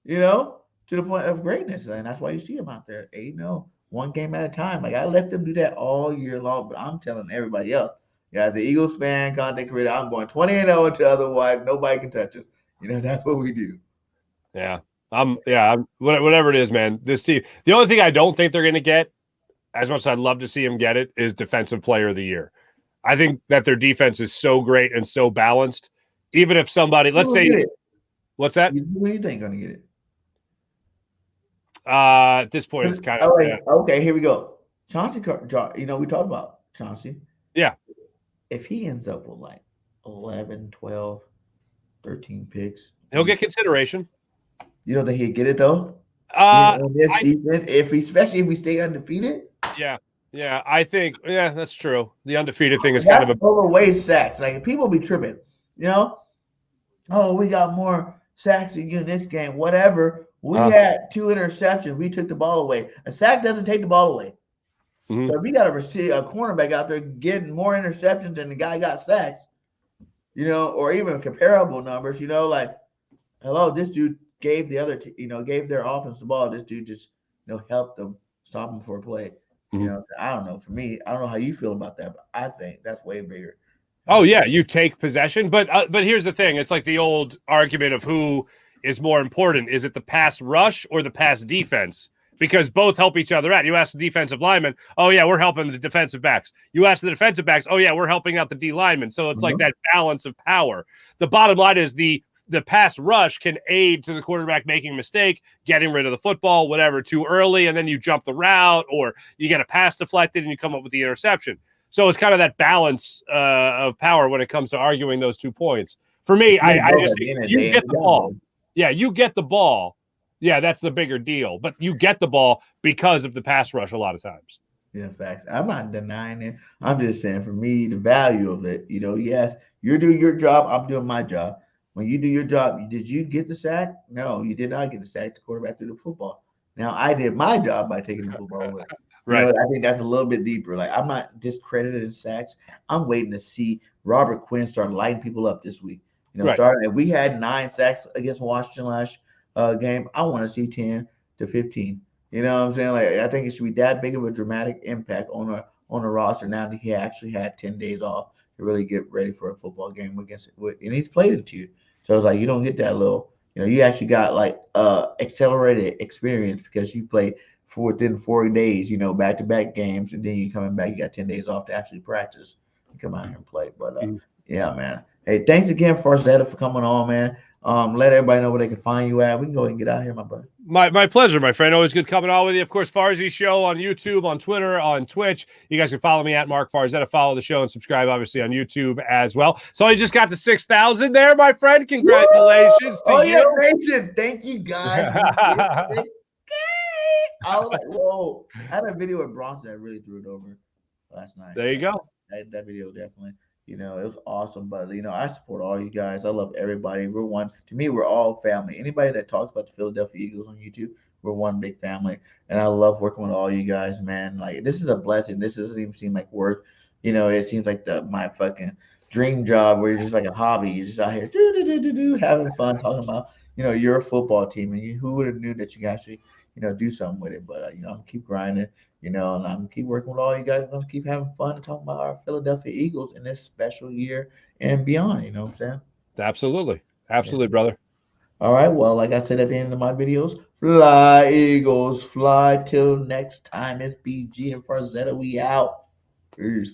to the point of greatness. And that's why you see them out there 8-0, one game at a time. Like I let them do that all year long, but I'm telling everybody else, as an Eagles fan, content creator, I'm going 20-0 until otherwise nobody can touch us. That's what we do. Yeah. Whatever it is, man. This team, the only thing I don't think they're going to get, as much as I'd love to see them get it, is Defensive Player of the Year. I think that their defense is so great and so balanced. Even if somebody, let's say, what's that? Who do you think going to get it? At this point, it's kind of okay. Here we go. Chauncey, we talked about Chauncey. Yeah. If he ends up with like 11, 12, 13 picks, he'll get consideration. You don't think he'd get it though? Defense, especially if we stay undefeated. Yeah, I think that's true. The undefeated thing is kind of overweight sacks. Like people be tripping, Oh, we got more sacks than you in this game. Whatever. We had 2 interceptions. We took the ball away. A sack doesn't take the ball away. Mm-hmm. So if you got a cornerback out there getting more interceptions than the guy got sacks, or even comparable numbers, like, hello, this dude gave the other, gave their offense the ball. This dude just, helped them stop them for a play. Mm-hmm. I don't know. For me, I don't know how you feel about that, but I think that's way bigger. Oh yeah, you take possession, but here's the thing: it's like the old argument of who is more important. Is it the pass rush or the pass defense? Because both help each other out. You ask the defensive lineman, oh yeah, we're helping the defensive backs. You ask the defensive backs, oh yeah, we're helping out the D linemen. So it's like that balance of power. The bottom line is the pass rush can aid to the quarterback making a mistake, getting rid of the football, whatever, too early, and then you jump the route, or you get a pass deflected and you come up with the interception. So it's kind of that balance of power when it comes to arguing those 2 points. For me, I just you get the ball. Yeah, you get the ball. Yeah, that's the bigger deal. But you get the ball because of the pass rush a lot of times. Yeah, facts. I'm not denying it. I'm just saying for me, the value of it, yes, you're doing your job, I'm doing my job. when you do your job, did you get the sack? No, you did not get the sack. The quarterback threw the football. Now I did my job by taking the football away. Right. I think that's a little bit deeper. Like I'm not discredited in sacks. I'm waiting to see Robert Quinn start lighting people up this week. Right. Starting if we had 9 sacks against Washington last game, I want to see 10 to 15. You know what I'm saying? Like I think it should be that big of a dramatic impact on a roster now that he actually had 10 days off to really get ready for a football game against it. And he's played it to you. So it's like you don't get that little, you actually got like accelerated experience because you played within 4 days, back-to-back games, and then you coming back, you got 10 days off to actually practice and come out here and play. But yeah, man. Hey, thanks again, Farzetta, for coming on, man. Let everybody know where they can find you at. We can go ahead and get out of here, my brother. My pleasure, my friend. Always good coming on with you. Of course, Farzy Show on YouTube, on Twitter, on Twitch. You guys can follow me at Marc Farzetta. Follow the show and subscribe, obviously, on YouTube as well. So you just got to 6,000 there, my friend. Congratulations to you. Nation. Thank you, guys. I was like, whoa. I had a video with Bronson that really threw it over last night. There you go. That video definitely, it was awesome. But, I support all you guys. I love everybody. We're one. To me, we're all family. Anybody that talks about the Philadelphia Eagles on YouTube, we're one big family. And I love working with all you guys, man. Like, this is a blessing. This doesn't even seem like work. It seems like my fucking dream job where you're just like a hobby. You're just out here having fun, talking about, your football team. And who would have knew that you actually – do something with it. But, I'm going to keep grinding, and I'm going to keep working with all you guys. I'm going to keep having fun and talking about our Philadelphia Eagles in this special year and beyond. You know what I'm saying? Absolutely. Absolutely, brother. All right. Well, like I said at the end of my videos, fly, Eagles, fly. Till next time, it's BG and Farzetta. We out. Peace.